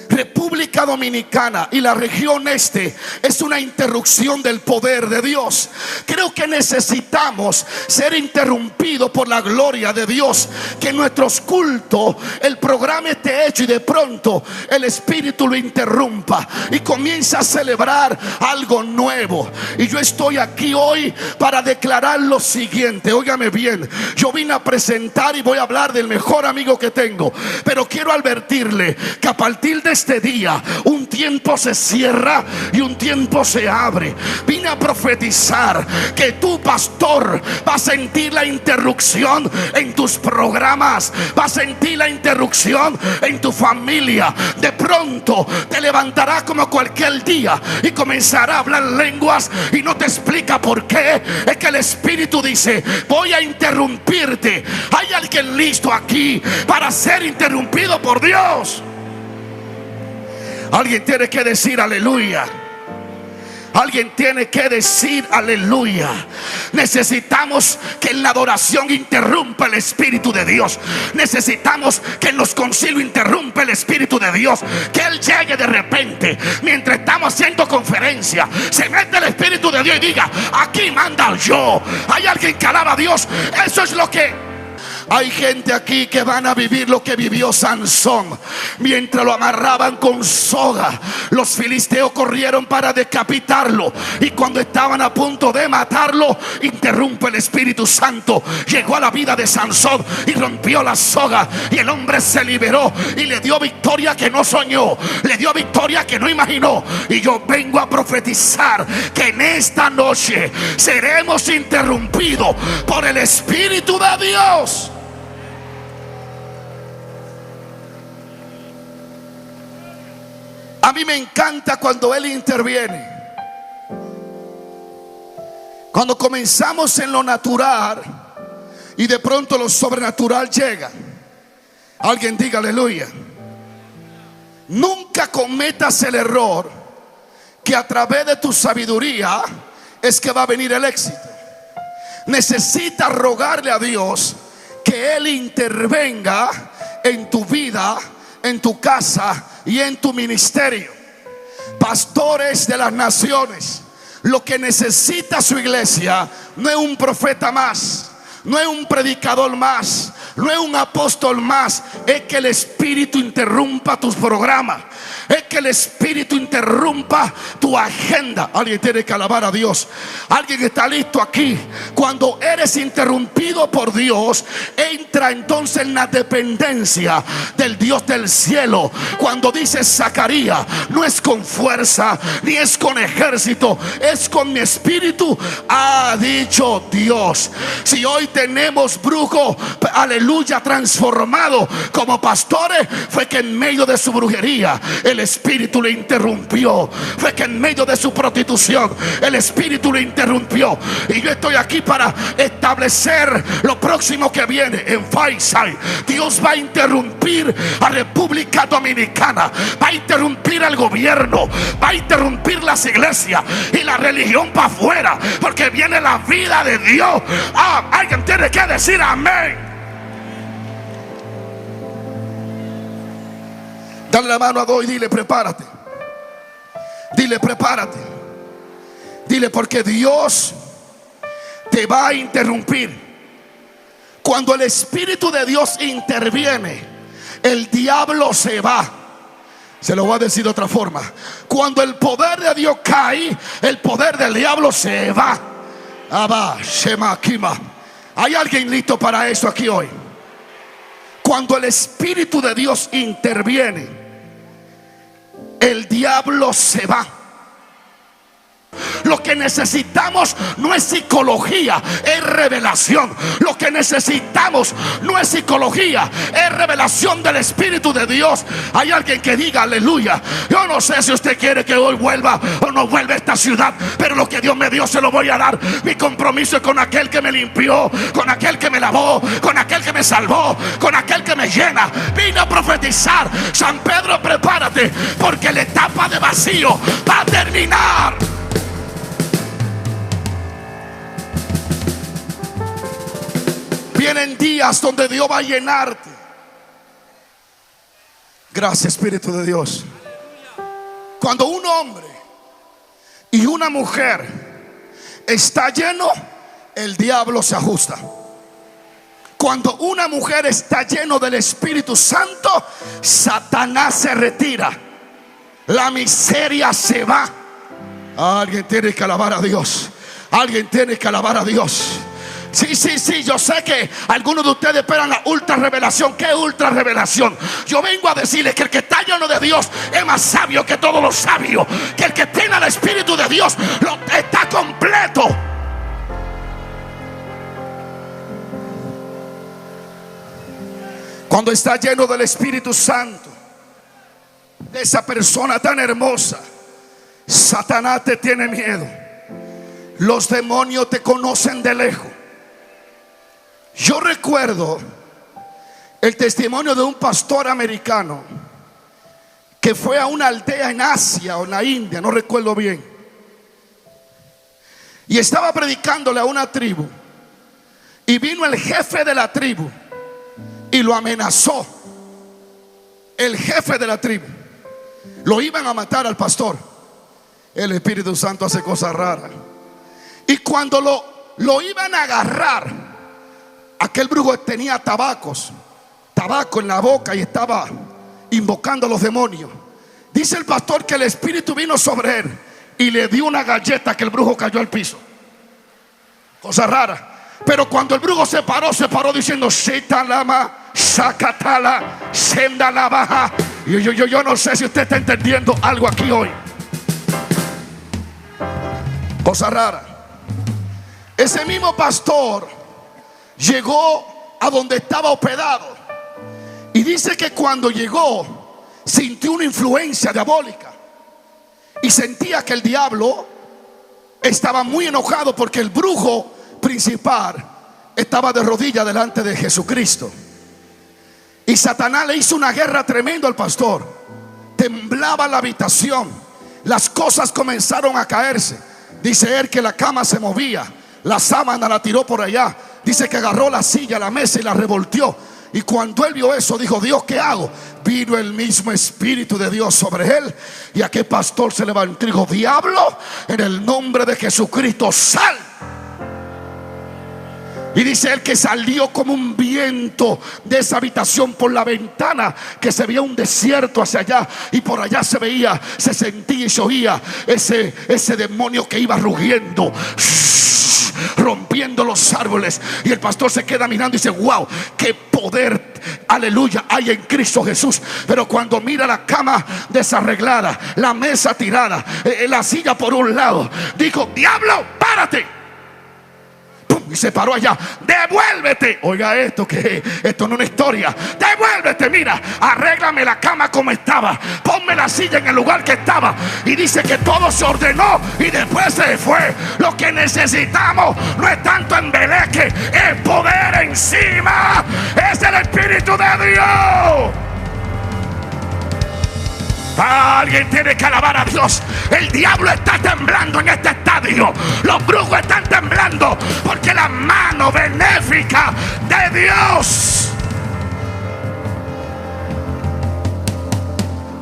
República Dominicana y la región este es una interrupción del poder de Dios. Creo que necesitamos ser interrumpidos por la gloria de Dios. Que en nuestros cultos el programa esté hecho y de pronto el Espíritu lo interrumpa y comienza a celebrar algo nuevo. Y yo estoy aquí hoy para declarar lo siguiente. Óigame bien, yo vine a presentar y voy a hablar del mejor amigo que tengo, pero quiero advertirle que a partir de este día un tiempo se cierra y un tiempo se abre. Vine a profetizar que tu pastor va a sentir la interrupción en tus programas, va a sentir la interrupción en tu familia. De pronto te levantará como cualquier día y comenzará a hablar lenguas y no te explica por qué. Es que el Espíritu dice: voy a interrumpirte. Hay alguien listo aquí para ser interrumpido por Dios. Alguien tiene que decir aleluya. Alguien tiene que decir aleluya. Necesitamos que en la adoración interrumpa el Espíritu de Dios. Necesitamos que en los concilios interrumpa el Espíritu de Dios. Que Él llegue de repente mientras estamos haciendo conferencia. diferencia. Se mete el Espíritu de Dios y diga: aquí manda yo. Hay alguien que alaba a Dios. Eso es lo que... Hay gente aquí que van a vivir lo que vivió Sansón. Mientras lo amarraban con soga, los filisteos corrieron para decapitarlo, y cuando estaban a punto de matarlo, interrumpe el Espíritu Santo. Llegó a la vida de Sansón y rompió la soga, y el hombre se liberó y le dio victoria que no soñó, le dio victoria que no imaginó. Y yo vengo a profetizar que en esta noche seremos interrumpidos por el Espíritu de Dios. A mí me encanta cuando Él interviene. Cuando comenzamos en lo natural y de pronto lo sobrenatural llega. Alguien diga aleluya. Nunca cometas el error que a través de tu sabiduría es que va a venir el éxito. Necesitas rogarle a Dios que Él intervenga en tu vida, en tu casa y en tu ministerio. Pastores de las naciones, lo que necesita su iglesia no es un profeta más, no es un predicador más, no es un apóstol más. Es que el Espíritu interrumpa tus programas, es que el Espíritu interrumpa tu agenda. Alguien tiene que alabar a Dios. Alguien está listo aquí. Cuando eres interrumpido por Dios, entra entonces en la dependencia del Dios del cielo. Cuando dice Zacarías: no es con fuerza ni es con ejército, es con mi espíritu, ha dicho Dios. Si hoy tenemos brujo, aleluya, transformado como pastores, fue que en medio de su brujería el Espíritu le interrumpió. Fue que en medio de su prostitución el Espíritu le interrumpió. Y yo estoy aquí para establecer lo próximo que viene en Faisal. Dios va a interrumpir a República Dominicana, va a interrumpir al gobierno, va a interrumpir las iglesias y la religión para afuera, porque viene la vida de Dios. Alguien tiene que decir amén. Dale la mano a dos y dile: prepárate. Dile: prepárate. Dile: porque Dios te va a interrumpir. Cuando el Espíritu de Dios interviene, el diablo se va. Se lo voy a decir de otra forma: cuando el poder de Dios cae, el poder del diablo se va. Abba, Shema, Kima. ¿Hay alguien listo para eso aquí hoy? Cuando el Espíritu de Dios interviene, el diablo se va. Lo que necesitamos no es psicología, es revelación. Lo que necesitamos no es psicología, es revelación del Espíritu de Dios. Hay alguien que diga aleluya. Yo no sé si usted quiere que hoy vuelva o no vuelva a esta ciudad, pero lo que Dios me dio se lo voy a dar. Mi compromiso es con aquel que me limpió, con aquel que me lavó, con aquel que me salvó, con aquel que me llena. Vine a profetizar: San Pedro, prepárate, porque la etapa de vacío va a terminar. Vienen días donde Dios va a llenarte. Gracias, Espíritu de Dios. Cuando un hombre y una mujer está lleno, el diablo se ajusta. Cuando una mujer está lleno del Espíritu Santo, Satanás se retira, la miseria se va. Alguien tiene que alabar a Dios. Alguien tiene que alabar a Dios. Sí, yo sé que algunos de ustedes esperan la ultra revelación. ¿Qué ultra revelación? Yo vengo a decirles que el que está lleno de Dios es más sabio que todos los sabios. Que el que tiene el Espíritu de Dios está completo. Cuando está lleno del Espíritu Santo, de esa persona tan hermosa, Satanás te tiene miedo. Los demonios te conocen de lejos. Yo recuerdo el testimonio de un pastor americano que fue a una aldea en Asia o en la India, no recuerdo bien, y estaba predicándole a una tribu, y vino el jefe de la tribu y lo amenazó. El jefe de la tribu, lo iban a matar al pastor. El Espíritu Santo hace cosas raras. Y cuando lo iban a agarrar, aquel brujo tenía tabaco en la boca y estaba invocando a los demonios. Dice el pastor que el Espíritu vino sobre él y le dio una galleta que el brujo cayó al piso. Cosa rara. Pero cuando el brujo se paró diciendo: Shitalama, Shakatala, Sendala baja. Yo no sé si usted está entendiendo algo aquí hoy. Cosa rara. Ese mismo pastor llegó a donde estaba hospedado y dice que cuando llegó sintió una influencia diabólica y sentía que el diablo estaba muy enojado porque el brujo principal estaba de rodillas delante de Jesucristo. Y Satanás le hizo una guerra tremenda al pastor. Temblaba la habitación, las cosas comenzaron a caerse. Dice él que la cama se movía, la sábana la tiró por allá. Dice que agarró la silla, la mesa y la revolteó. Y cuando él vio eso, dijo: Dios, ¿qué hago? Vino el mismo Espíritu de Dios sobre él. Y aquel pastor se levantó y dijo: diablo, en el nombre de Jesucristo, sal. Y dice él que salió como un viento de esa habitación por la ventana, que se veía un desierto hacia allá, y por allá se veía, se sentía y se oía ese demonio que iba rugiendo, rompiendo los árboles. Y el pastor se queda mirando y dice: wow, qué poder, aleluya, hay en Cristo Jesús. Pero cuando mira la cama desarreglada, la mesa tirada, la silla por un lado, dijo: diablo, párate. Y se paró allá. Devuélvete. Oiga esto, que esto no es una historia. Devuélvete, mira, arréglame la cama como estaba, ponme la silla en el lugar que estaba. Y dice que todo se ordenó y después se fue. Lo que necesitamos no es tanto embeleque, es poder encima. Es el Espíritu de Dios. Alguien tiene que alabar a Dios. El diablo está temblando en este estadio. Los brujos están temblando porque la mano benéfica de Dios.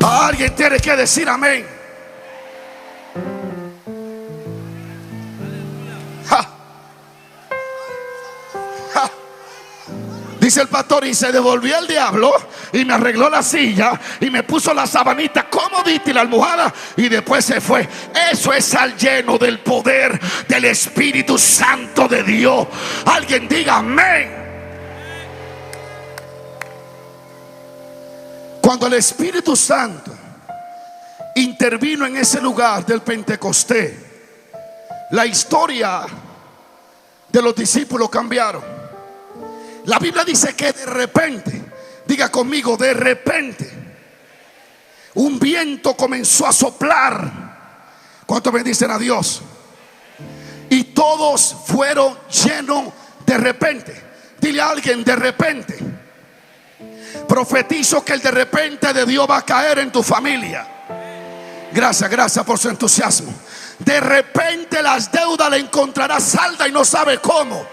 Alguien tiene que decir amén. Ja. Ja. Dice el pastor: y se devolvió el diablo y me arregló la silla y me puso la sabanita comodita y la almohada, y después se fue. Eso es al lleno del poder del Espíritu Santo de Dios. Alguien diga amén. Cuando el Espíritu Santo intervino en ese lugar del Pentecostés, la historia de los discípulos cambiaron. La Biblia dice que de repente, diga conmigo, de repente, un viento comenzó a soplar. ¿Cuántos bendicen a Dios? Y todos fueron llenos de repente. Dile a alguien: de repente. Profetizo que el de repente de Dios va a caer en tu familia. Gracias por su entusiasmo. De repente las deudas le encontrarás salda y no sabe cómo.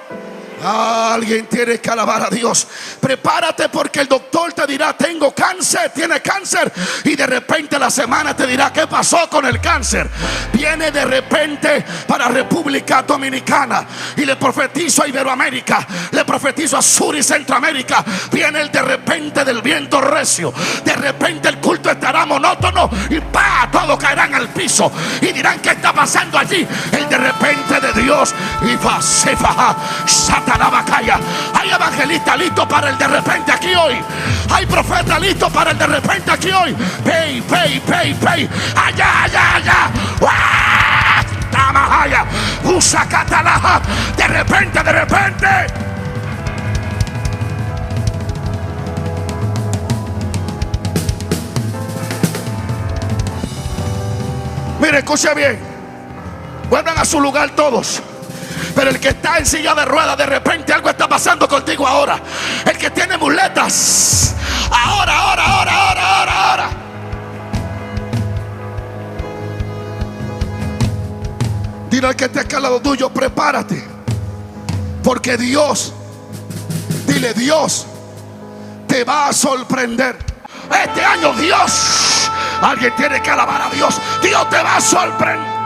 Alguien tiene que alabar a Dios. Prepárate porque el doctor te dirá: tengo cáncer, tiene cáncer. Y de repente la semana te dirá: ¿qué pasó con el cáncer? Viene de repente para República Dominicana. Y le profetizo a Iberoamérica, le profetizo a Sur y Centroamérica. Viene el de repente del viento recio. De repente el culto estará monótono y ¡pa! Todo caerán al piso y dirán: ¿qué está pasando allí? El de repente de Dios. Y va, se va, hay evangelista listo para el de repente aquí hoy. Hay profeta listo para el de repente aquí hoy. Pay. Allá. Tamahaya. Usacatalaja. De repente. Mire, escuche bien. Vuelvan a su lugar todos. Pero el que está en silla de ruedas, de repente algo está pasando contigo ahora. El que tiene muletas, ahora. Dile al que está acá al lado tuyo: prepárate, porque Dios, dile, Dios te va a sorprender. Este año Dios Alguien tiene que alabar a Dios. Dios te va a sorprender.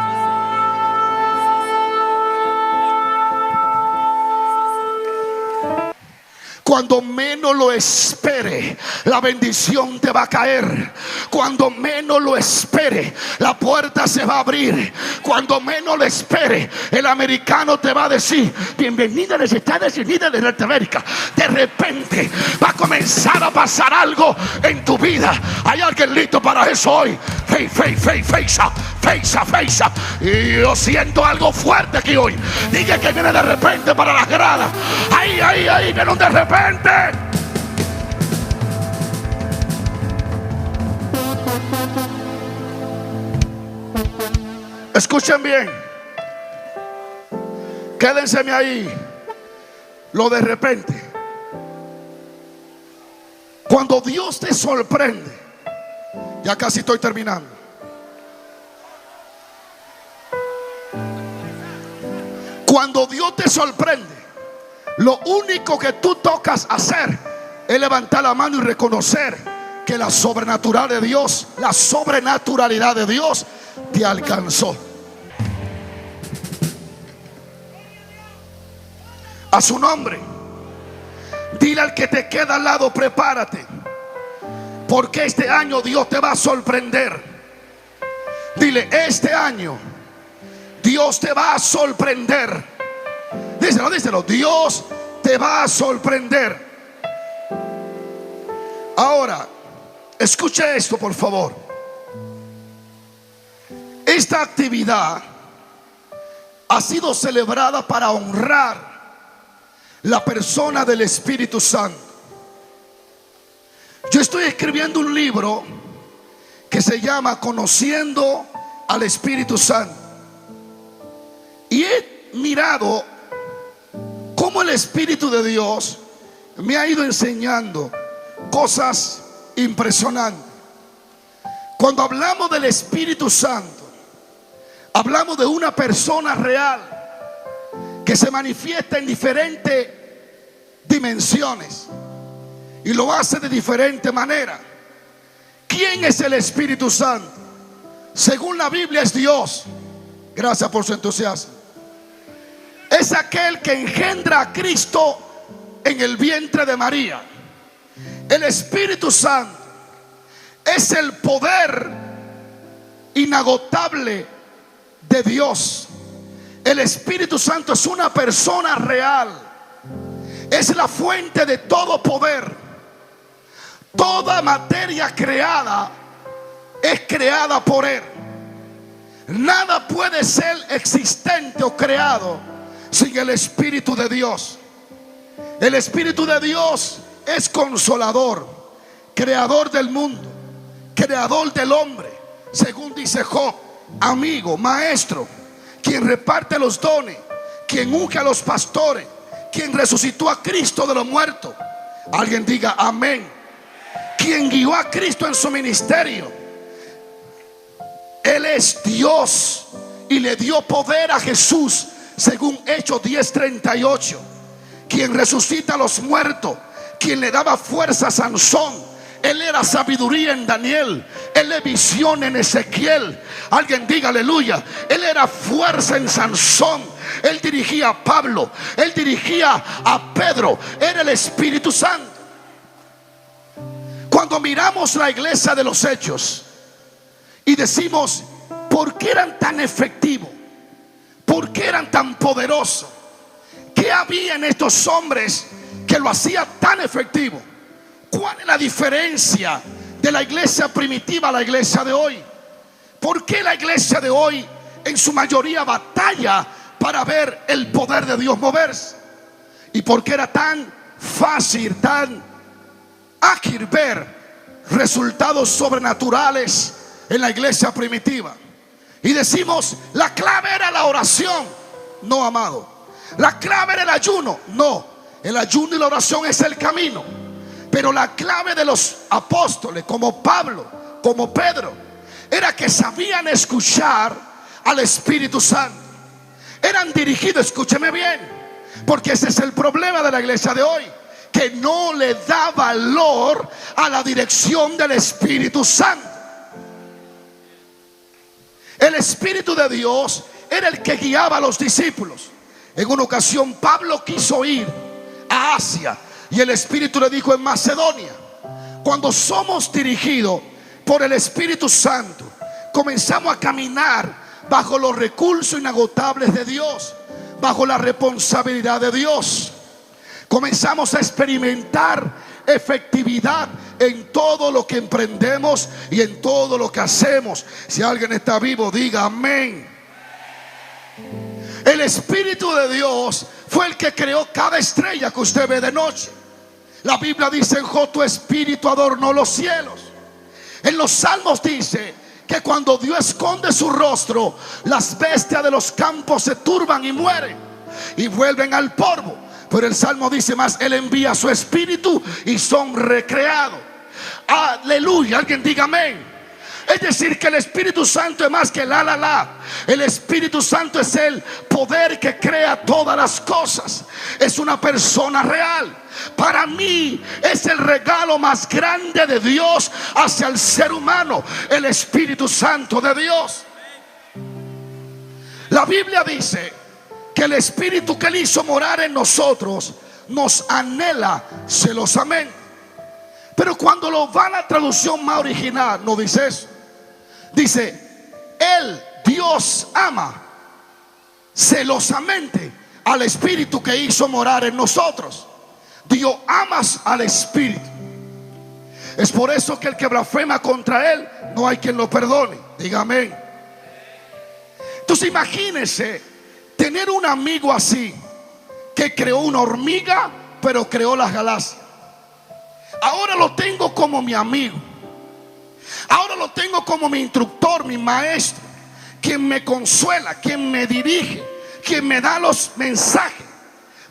Cuando menos lo espere, la bendición te va a caer. Cuando menos lo espere, la puerta se va a abrir. Cuando menos lo espere, el americano te va a decir: bienvenida a los Estados Unidos de Norteamérica. De repente va a comenzar a pasar algo en tu vida. Hay alguien listo para eso hoy. Feisa. Y yo siento algo fuerte aquí hoy. Diga que viene de repente para las gradas. Ahí, viene un de repente. Escuchen bien. Quédense ahí. Lo de repente. Cuando Dios te sorprende. Ya casi estoy terminando. Cuando Dios te sorprende, lo único que tú tocas hacer es levantar la mano y reconocer que la sobrenaturalidad de Dios te alcanzó. A su nombre. Dile al que te queda al lado: prepárate, porque este año Dios te va a sorprender. Dile: este año Dios te va a sorprender. Díselo. Dios te va a sorprender. Ahora, escuche esto, por favor. Esta actividad ha sido celebrada para honrar la persona del Espíritu Santo. Yo estoy escribiendo un libro que se llama Conociendo al Espíritu Santo. Y he mirado cómo el Espíritu de Dios me ha ido enseñando cosas impresionantes. Cuando hablamos del Espíritu Santo, hablamos de una persona real que se manifiesta en diferentes dimensiones y lo hace de diferente manera. ¿Quién es el Espíritu Santo? Según la Biblia es Dios. Gracias por su entusiasmo. Es aquel que engendra a Cristo en el vientre de María. El Espíritu Santo es el poder inagotable de Dios. El Espíritu Santo es una persona real. Es la fuente de todo poder. Toda materia creada es creada por Él. Nada puede ser existente o creado sin el Espíritu de Dios. El Espíritu de Dios es consolador, creador del mundo, creador del hombre, según dice Job, amigo, maestro, quien reparte los dones, quien unge a los pastores, quien resucitó a Cristo de los muertos. Alguien diga amén. Quien guió a Cristo en su ministerio. Él es Dios y le dio poder a Jesús, según Hechos 10:38. Quien resucita a los muertos, quien le daba fuerza a Sansón. Él era sabiduría en Daniel. Él es visión en Ezequiel. Alguien diga aleluya. Él era fuerza en Sansón. Él dirigía a Pablo. Él dirigía a Pedro. Era el Espíritu Santo. Cuando miramos la iglesia de los Hechos y decimos, ¿por qué eran tan efectivos? ¿Por qué eran tan poderosos? ¿Qué había en estos hombres que lo hacía tan efectivo? ¿Cuál es la diferencia de la iglesia primitiva a la iglesia de hoy? ¿Por qué la iglesia de hoy en su mayoría batalla para ver el poder de Dios moverse? ¿Y por qué era tan fácil, tan ágil ver resultados sobrenaturales en la iglesia primitiva? Y decimos, la clave era la oración. No, amado. La clave era el ayuno. No, el ayuno y la oración es el camino. Pero la clave de los apóstoles, como Pablo, como Pedro, era que sabían escuchar al Espíritu Santo. Eran dirigidos, escúcheme bien, porque ese es el problema de la iglesia de hoy, que no le da valor a la dirección del Espíritu Santo. El Espíritu de Dios era el que guiaba a los discípulos. En una ocasión Pablo quiso ir a Asia y el Espíritu le dijo: en Macedonia. Cuando somos dirigidos por el Espíritu Santo, comenzamos a caminar bajo los recursos inagotables de Dios, bajo la responsabilidad de Dios. Comenzamos a experimentar efectividad en todo lo que emprendemos y en todo lo que hacemos. Si alguien está vivo, diga amén. El Espíritu de Dios fue el que creó cada estrella que usted ve de noche. La Biblia dice en Job: tu espíritu adornó los cielos. En los Salmos dice que cuando Dios esconde su rostro, las bestias de los campos se turban y mueren y vuelven al polvo. Pero el Salmo dice más: Él envía su espíritu y son recreados. Aleluya, alguien diga amén. Es decir, que el Espíritu Santo es más que la. El Espíritu Santo es el poder que crea todas las cosas. Es una persona real. Para mí es el regalo más grande de Dios hacia el ser humano, el Espíritu Santo de Dios. La Biblia dice que el Espíritu que Él hizo morar en nosotros nos anhela celosamente. Pero cuando lo va a la traducción más original, no dice eso. Dice: Él, Dios, ama celosamente al Espíritu que hizo morar en nosotros. Dios ama al Espíritu. Es por eso que el que blasfema contra Él, no hay quien lo perdone. Diga amén. Entonces imagínense tener un amigo así, que creó una hormiga, pero creó las galaxias. Ahora lo tengo como mi amigo. Ahora lo tengo como mi instructor, mi maestro, quien me consuela, quien me dirige, quien me da los mensajes.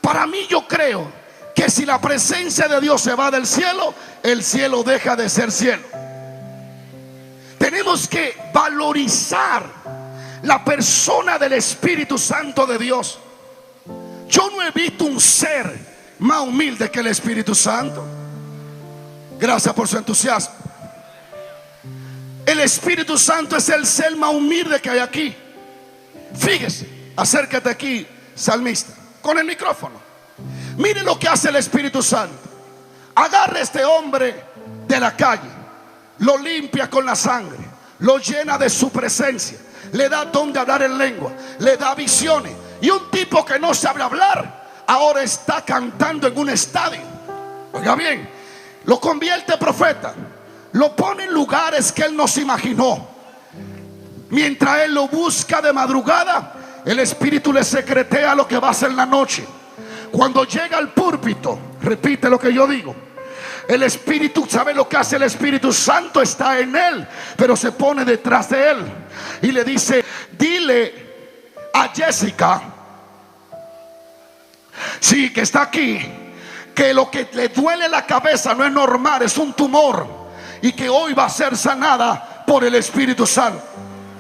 Para mí, yo creo que si la presencia de Dios se va del cielo, el cielo deja de ser cielo. Tenemos que valorizar la persona del Espíritu Santo de Dios. Yo no he visto un ser más humilde que el Espíritu Santo. Gracias por su entusiasmo. El Espíritu Santo es el ser más humilde que hay aquí. Fíjese, acércate aquí, salmista, con el micrófono. Mire lo que hace el Espíritu Santo. Agarra a este hombre de la calle, lo limpia con la sangre, lo llena de su presencia, le da don de hablar en lengua, le da visiones. Y un tipo que no sabe hablar, ahora está cantando en un estadio. Oiga bien, lo convierte en profeta, lo pone en lugares que él no se imaginó. Mientras él lo busca de madrugada, el Espíritu le secretea lo que va a hacer en la noche. Cuando llega al púlpito, repite lo que yo digo. El Espíritu, ¿sabe lo que hace el Espíritu Santo? Está en él, pero se pone detrás de él y le dice: dile a Jessica, sí, que está aquí, que lo que le duele la cabeza no es normal, es un tumor, y que hoy va a ser sanada por el Espíritu Santo.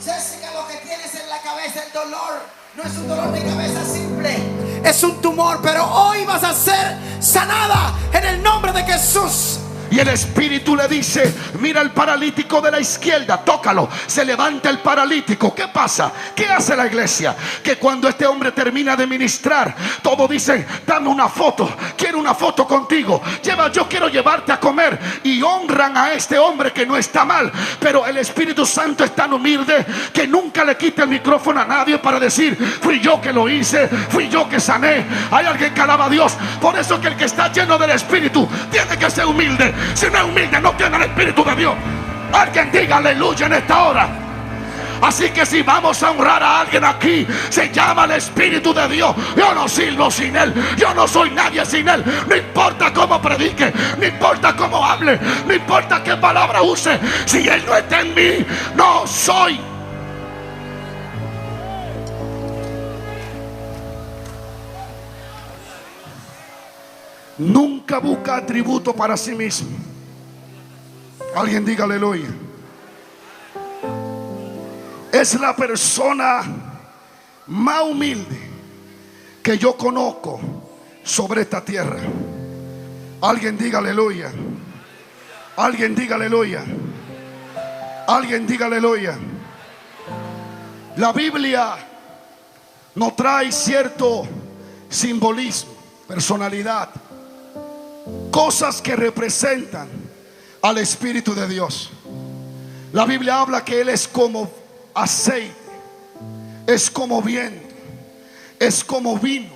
Jessica, lo que tienes en la cabeza, el dolor, no es un dolor de cabeza simple, es un tumor, pero hoy vas a ser sanada en el nombre de Jesús. Y el Espíritu le dice: mira el paralítico de la izquierda, tócalo. Se levanta el paralítico. ¿Qué pasa? ¿Qué hace la iglesia? Que cuando este hombre termina de ministrar, todos dicen: dame una foto, quiero una foto contigo, yo quiero llevarte a comer. Y honran a este hombre que no está mal. Pero el Espíritu Santo es tan humilde que nunca le quita el micrófono a nadie para decir: fui yo que lo hice, fui yo que sané. Hay alguien que alaba a Dios. Por eso que el que está lleno del Espíritu tiene que ser humilde. Si no es humilde, no tiene el Espíritu de Dios. Alguien diga aleluya en esta hora. Así que si vamos a honrar a alguien aquí, se llama el Espíritu de Dios. Yo no sirvo sin Él, yo no soy nadie sin Él. No importa cómo predique, no importa cómo hable, no importa qué palabra use. Si Él no está en mí, no soy. Nunca busca atributo para sí mismo. Alguien diga aleluya. Es la persona más humilde que yo conozco sobre esta tierra. Alguien diga aleluya. Alguien diga aleluya. Alguien diga aleluya. La Biblia nos trae cierto simbolismo, personalidad, cosas que representan al Espíritu de Dios. La Biblia habla que Él es como aceite, es como viento, es como vino,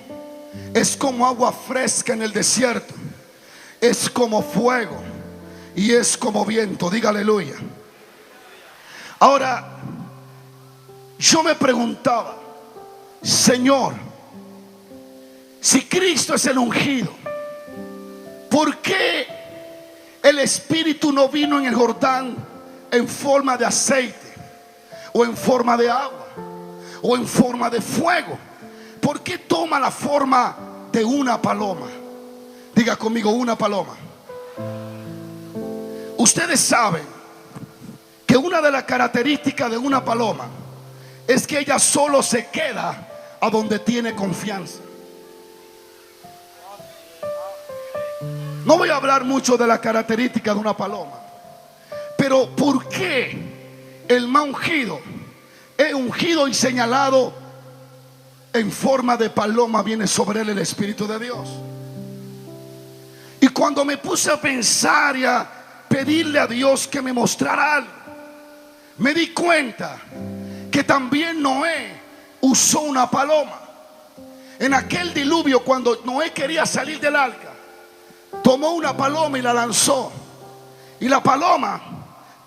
es como agua fresca en el desierto, es como fuego y es como viento. Diga aleluya. Ahora, yo me preguntaba, Señor, si Cristo es el ungido, ¿por qué el Espíritu no vino en el Jordán en forma de aceite, o en forma de agua, o en forma de fuego? ¿Por qué toma la forma de una paloma? Diga conmigo, una paloma. Ustedes saben que una de las características de una paloma es que ella solo se queda a donde tiene confianza. No voy a hablar mucho de la característica de una paloma, pero ¿por qué el más ungido es ungido y señalado en forma de paloma? Viene sobre él el Espíritu de Dios. Y cuando me puse a pensar y a pedirle a Dios que me mostrara algo, me di cuenta que también Noé usó una paloma. En aquel diluvio, cuando Noé quería salir del arca, tomó una paloma y la lanzó. Y la paloma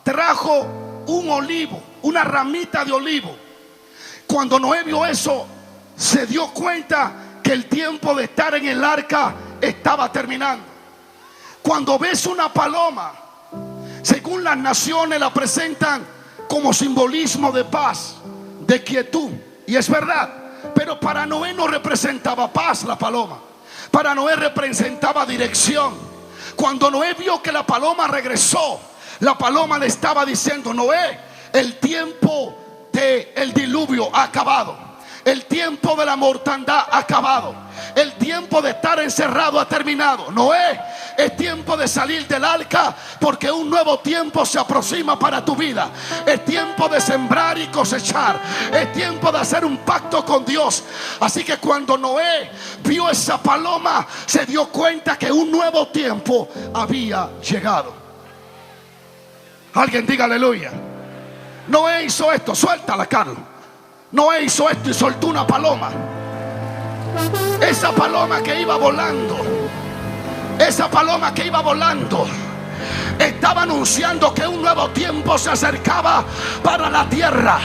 trajo un olivo, una ramita de olivo. Cuando Noé vio eso, se dio cuenta que el tiempo de estar en el arca estaba terminando. Cuando ves una paloma, según las naciones la presentan como simbolismo de paz, de quietud, y es verdad. Pero para Noé no representaba paz la paloma. Para Noé representaba dirección. Cuando Noé vio que la paloma regresó, la paloma le estaba diciendo: Noé, el tiempo del diluvio ha acabado. El tiempo de la mortandad ha acabado. El tiempo de estar encerrado ha terminado. Noé, es tiempo de salir del arca, porque un nuevo tiempo se aproxima para tu vida. Es tiempo de sembrar y cosechar. Es tiempo de hacer un pacto con Dios. Así que cuando Noé vio esa paloma, se dio cuenta que un nuevo tiempo había llegado. Alguien diga aleluya. Noé hizo esto. Suéltala, Carlos. Noé hizo esto y soltó una paloma. Esa paloma que iba volando, esa paloma que iba volando, estaba anunciando que un nuevo tiempo se acercaba para la tierra.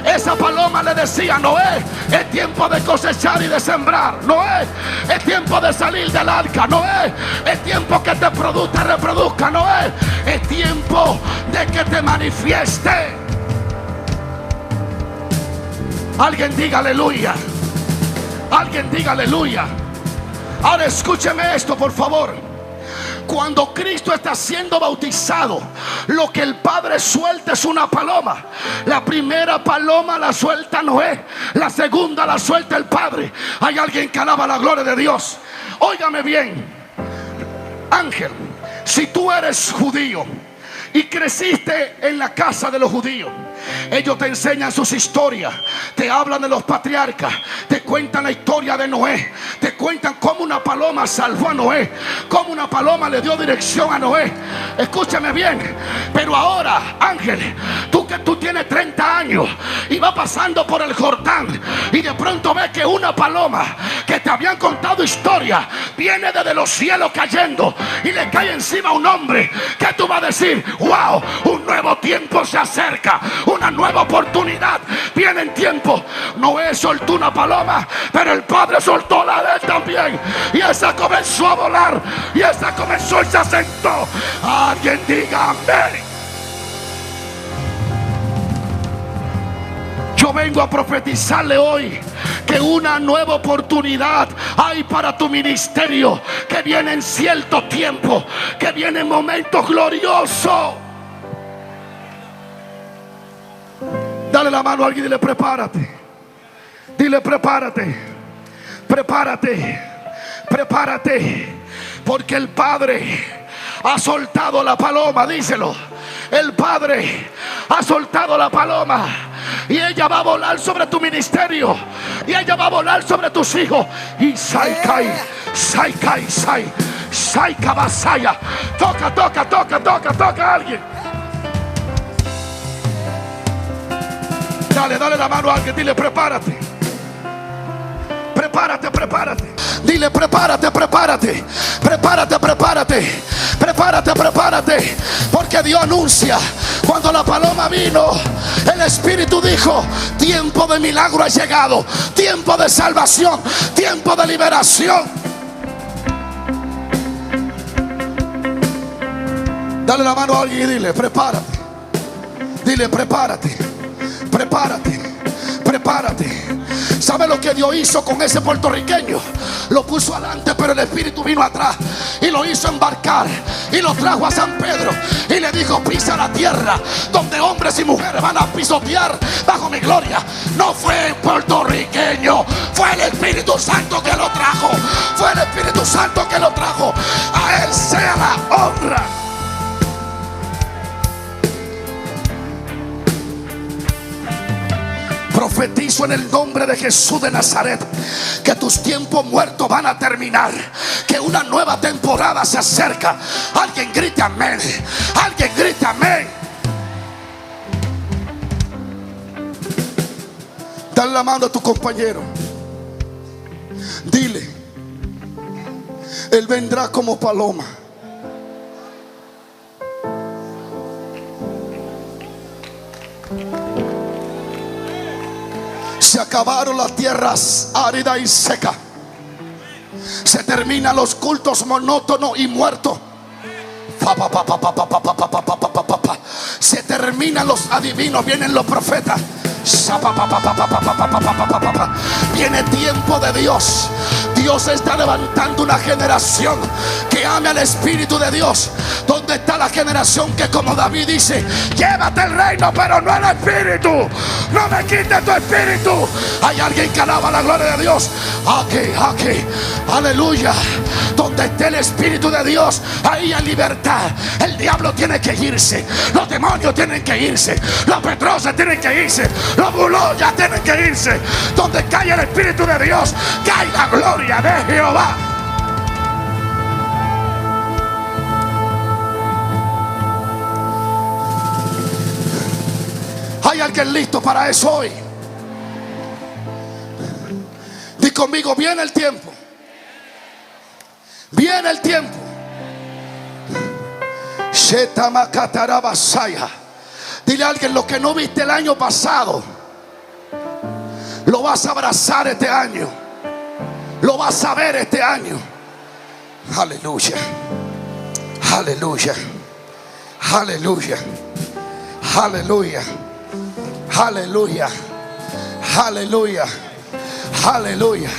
Esa paloma le decía: Noé, es tiempo de cosechar y de sembrar. Noé, es tiempo de salir del arca. Noé, es tiempo que te reproduzca. Noé, es tiempo de que te manifieste. Alguien diga aleluya. Alguien diga aleluya. Ahora escúcheme esto, por favor. Cuando Cristo está siendo bautizado, lo que el Padre suelta es una paloma. La primera paloma la suelta Noé, la segunda la suelta el Padre. Hay alguien que alaba la gloria de Dios. Óigame bien, Ángel, si tú eres judío y creciste en la casa de los judíos, ellos te enseñan sus historias, te hablan de los patriarcas, te cuentan la historia de Noé, te cuentan cómo una paloma salvó a Noé, cómo una paloma le dio dirección a Noé. Escúchame bien, pero ahora, Ángel, tú tienes 30 años y vas pasando por el Jordán y de pronto ves que una paloma que te habían contado historia viene desde los cielos cayendo y le cae encima a un hombre. ¿Qué tú vas a decir? ¡Wow! Un nuevo tiempo se acerca. Una nueva oportunidad viene en tiempo. Noé soltó una paloma, pero el Padre soltó la de él también. Y esa comenzó a volar. Y esa comenzó y se asentó. Alguien diga amén. Yo vengo a profetizarle hoy que una nueva oportunidad hay para tu ministerio, que viene en cierto tiempo, que viene en momentos gloriosos. Dale la mano a alguien y dile: prepárate. Dile: prepárate. Prepárate. Prepárate. Porque el Padre ha soltado la paloma. Díselo. El Padre ha soltado la paloma. y ella va a volar sobre tu ministerio, y ella va a volar sobre tus hijos. Y Saikai, Saikai, Sai, Saika Basaya. Toca, toca, toca, toca, toca a alguien. Dale, dale la mano a alguien, dile prepárate. Prepárate, prepárate. Dile prepárate, prepárate. Prepárate, prepárate. Prepárate, prepárate. Porque Dios anuncia. Cuando la paloma vino, el Espíritu dijo: tiempo de milagro ha llegado. Tiempo de salvación. Tiempo de liberación. Dale la mano a alguien y dile prepárate. Dile prepárate. Prepárate. Prepárate. ¿Sabe lo que Dios hizo con ese puertorriqueño? Lo puso adelante, pero el Espíritu vino atrás y lo hizo embarcar y lo trajo a San Pedro y le dijo: pisa la tierra donde hombres y mujeres van a pisotear bajo mi gloria. No fue el puertorriqueño, fue el Espíritu Santo que lo trajo. Fue el Espíritu Santo que lo trajo. A Él sea la honra. Profetizo en el nombre de Jesús de Nazaret que tus tiempos muertos van a terminar, que una nueva temporada se acerca. Alguien grite amén. Alguien grite amén. Dale la mano a tu compañero. Dile: Él vendrá como paloma. Se acabaron las tierras áridas y secas. Se terminan los cultos monótonos y muertos. Se terminan los adivinos, vienen los profetas. Viene tiempo de Dios. Dios está levantando una generación que ame al Espíritu de Dios. ¿Dónde está la generación que, como David dice: llévate el reino, pero no el espíritu? No me quites tu espíritu. Hay alguien que alaba la gloria de Dios. Aquí, aquí, aleluya. Donde esté el Espíritu de Dios, ahí hay libertad. El diablo tiene que irse. Los demonios tienen que irse. Los petrosos tienen que irse. Los bulos ya tienen que irse. Donde cae el Espíritu de Dios, cae la gloria de Jehová. ¿Hay alguien listo para eso hoy? Di conmigo: viene el tiempo. Viene el tiempo. Dile a alguien: lo que no viste el año pasado, lo vas a abrazar este año. Lo vas a ver este año. Aleluya. Aleluya. Aleluya. Aleluya. Aleluya. Aleluya. Aleluya.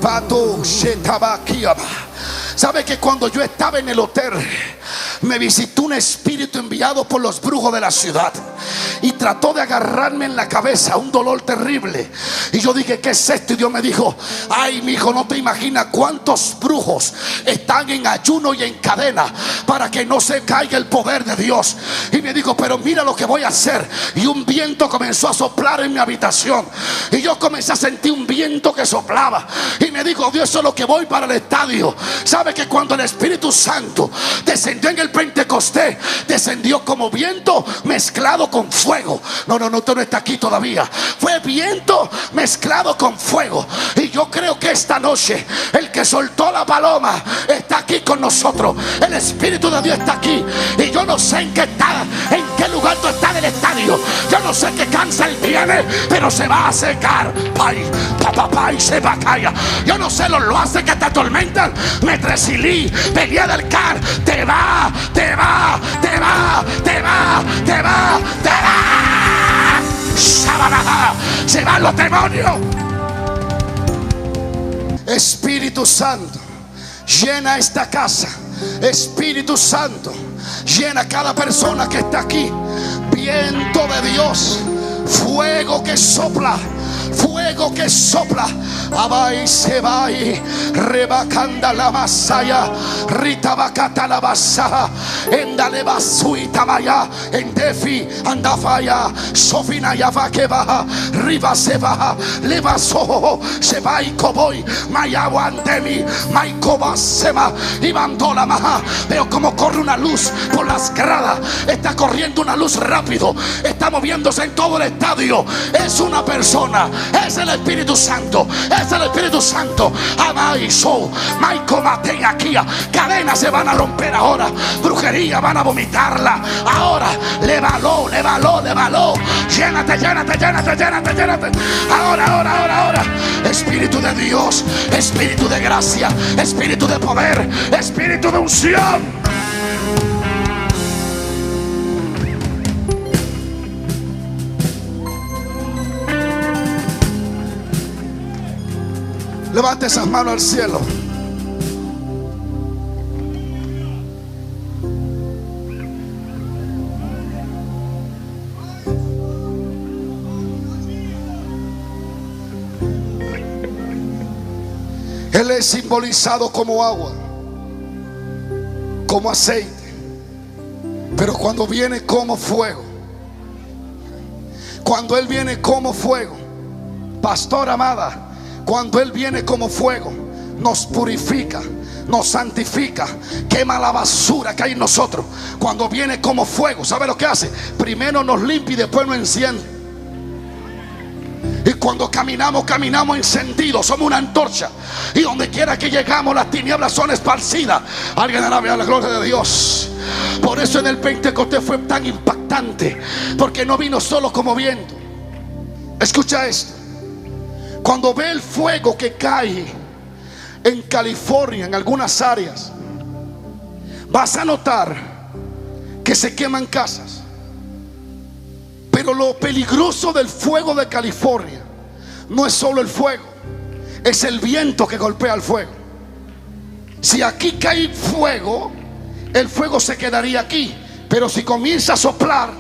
Pato Shetabakiaba. ¿Sabe que cuando yo estaba en el hotel, me visitó un espíritu enviado por los brujos de la ciudad y trató de agarrarme en la cabeza, un dolor terrible? Y yo dije: ¿qué es esto? Y Dios me dijo: ay, mi hijo, no te imaginas cuántos brujos están en ayuno y en cadena para que no se caiga el poder de Dios. Y me dijo: pero mira lo que voy a hacer. Y un viento comenzó a soplar en mi habitación y yo comencé a sentir un viento que soplaba. Y me dijo: Dios, eso es lo que voy para el estadio. ¿Sabe que cuando el Espíritu Santo descendió en el Pentecostés, descendió como viento mezclado con fuego? No, usted no está aquí todavía. Fue viento mezclado con fuego. Y yo creo que esta noche el que soltó la paloma está aquí con nosotros. El Espíritu de Dios está aquí. Y yo no sé en qué lugar tú estás del estadio. Yo no sé qué cáncer viene, pero se va a secar. Se va a caer. Yo no sé los loaces que te atormentan. Metresilí, pelea del car. Te va, te va, te va, te va, te va, te va. Se van los demonios. Espíritu Santo, llena esta casa. Espíritu Santo, llena cada persona que está aquí. Viento de Dios, fuego que sopla, fuego que sopla. Abai se va y rebacanda la masaya, rita bacata la basa, endale basuita maya, endefi andafaya, sofina ya va que baja, riba se baja, leva soho, se va y coboy, maya guantemi, maicoba se va, y bandola maja. Veo como corre una luz por las gradas, está corriendo una luz rápido, está moviéndose en todo el estadio. Es una persona, es el Espíritu Santo, es el Espíritu Santo. Amaiso, Maico Maten aquí. Cadenas se van a romper ahora, brujería van a vomitarla ahora. Lévalo, lévalo, lévalo. Llénate, llénate, llénate, llénate, llénate. Ahora, ahora, ahora, ahora. Espíritu de Dios, Espíritu de gracia, Espíritu de poder, Espíritu de unción. Levante esas manos al cielo. Él es simbolizado como agua, como aceite, pero cuando viene como fuego, cuando Él viene como fuego, pastora amada, cuando Él viene como fuego, nos purifica, nos santifica, quema la basura que hay en nosotros. Cuando viene como fuego, ¿sabe lo que hace? Primero nos limpia y después nos enciende. Y cuando caminamos, caminamos encendidos, somos una antorcha. Y donde quiera que llegamos, las tinieblas son esparcidas. Alguien alabe a la gloria de Dios. Por eso en el Pentecostés fue tan impactante, porque no vino solo como viento. Escucha esto. Cuando ve el fuego que cae en California, en algunas áreas, vas a notar que se queman casas. Pero lo peligroso del fuego de California no es solo el fuego, es el viento que golpea el fuego. Si aquí cae fuego, el fuego se quedaría aquí. Pero si comienza a soplar,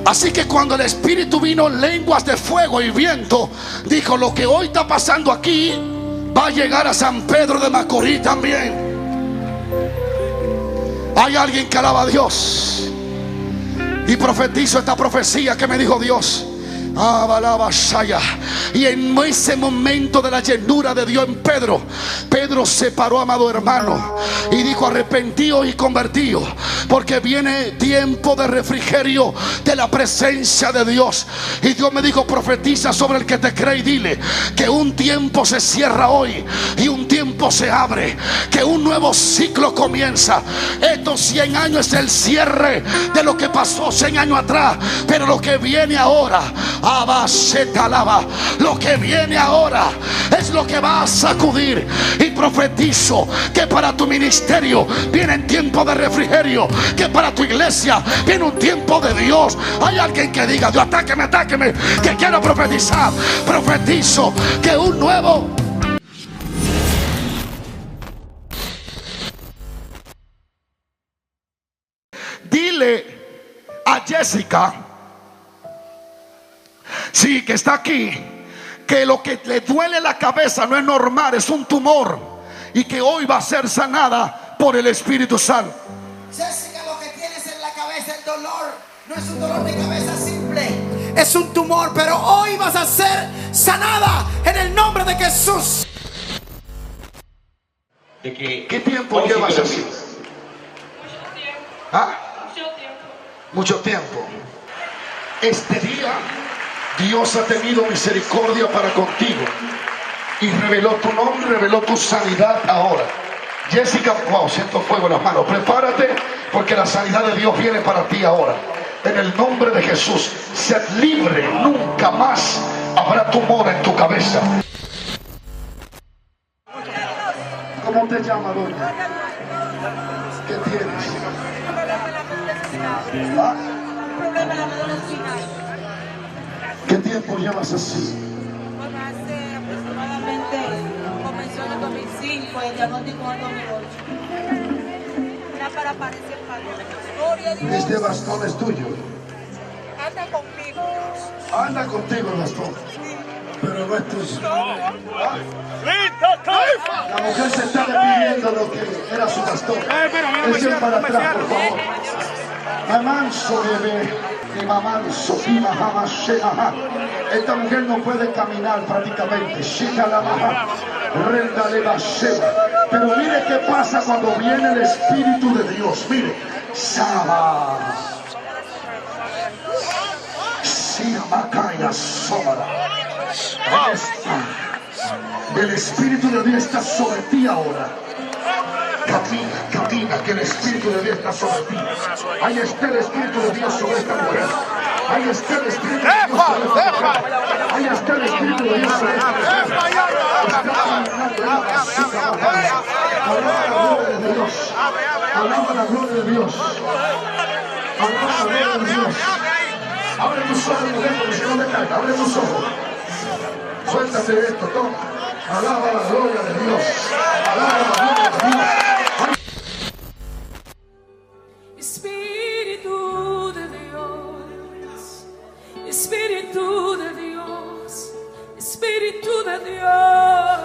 así que cuando el Espíritu vino en lenguas de fuego y viento, dijo: lo que hoy está pasando aquí va a llegar a San Pedro de Macorís también. Hay alguien que alaba a Dios. Y profetizo esta profecía que me dijo Dios. Y en ese momento de la llenura de Dios en Pedro, Pedro se paró, amado hermano, y dijo: arrepentidos y convertidos, porque viene tiempo de refrigerio de la presencia de Dios. Y Dios me dijo: profetiza sobre el que te cree y dile que un tiempo se cierra hoy y un tiempo se abre, que un nuevo ciclo comienza. Estos 100 años es el cierre de lo que pasó 100 años atrás, pero lo que viene ahora, lo que viene ahora es lo que va a sacudir. Y profetizo que para tu ministerio viene un tiempo de refrigerio, que para tu iglesia viene un tiempo de Dios. Hay alguien que diga: Dios, atáqueme, atáqueme, que quiero profetizar. Profetizo que un nuevo... Dile a Jessica, sí, que está aquí, que lo que le duele la cabeza no es normal, es un tumor, y que hoy va a ser sanada por el Espíritu Santo. Jessica, lo que tienes en la cabeza, el dolor, no es un dolor de cabeza simple, es un tumor, pero hoy vas a ser sanada en el nombre de Jesús. ¿Qué tiempo llevas así? ¿Ah? Mucho tiempo. Este día Dios ha tenido misericordia para contigo y reveló tu nombre, reveló tu sanidad ahora. Jessica, wow, siento fuego en las manos. Prepárate, porque la sanidad de Dios viene para ti ahora. En el nombre de Jesús, sed libre. Nunca más habrá tumor en tu cabeza. ¿Cómo te llamas, doña? ¿Qué tienes? ¿Ah? ¿Qué tiempo llevas así? Bueno, hace aproximadamente, comenzó en el 2005 y el diagnóstico en el 2008. Era para aparecer para Dios. Este bastón es tuyo. Anda conmigo. Anda contigo el bastón, pero no es tuyo. La mujer se está despidiendo lo que era su bastón. Echen para atrás, por favor. Mamanso bebé, mi mamanso, mi mamá, esta mujer no puede caminar prácticamente. Chica la maja, renda le va. Pero mire qué pasa cuando viene el Espíritu de Dios. Mire, Saba. Macaya Sómara. El Espíritu de Dios está sobre ti ahora. Camina, que el Espíritu de Dios está sobre ti. Ahí está el Espíritu de Dios sobre esta mujer. Ahí está el Espíritu de Dios sobre esta mujer. Ahí está el Espíritu de Dios sobre esta mujer. Alaba la gloria de Dios. Alaba la gloria de Dios. Abre tus ojos, mujer, porque si no me cae. Abre tus ojos. Suéltate esto, toma. Alaba la gloria de Dios. Alaba la gloria de Dios. Espíritu de Dios, Espíritu de Dios, Espíritu de Dios.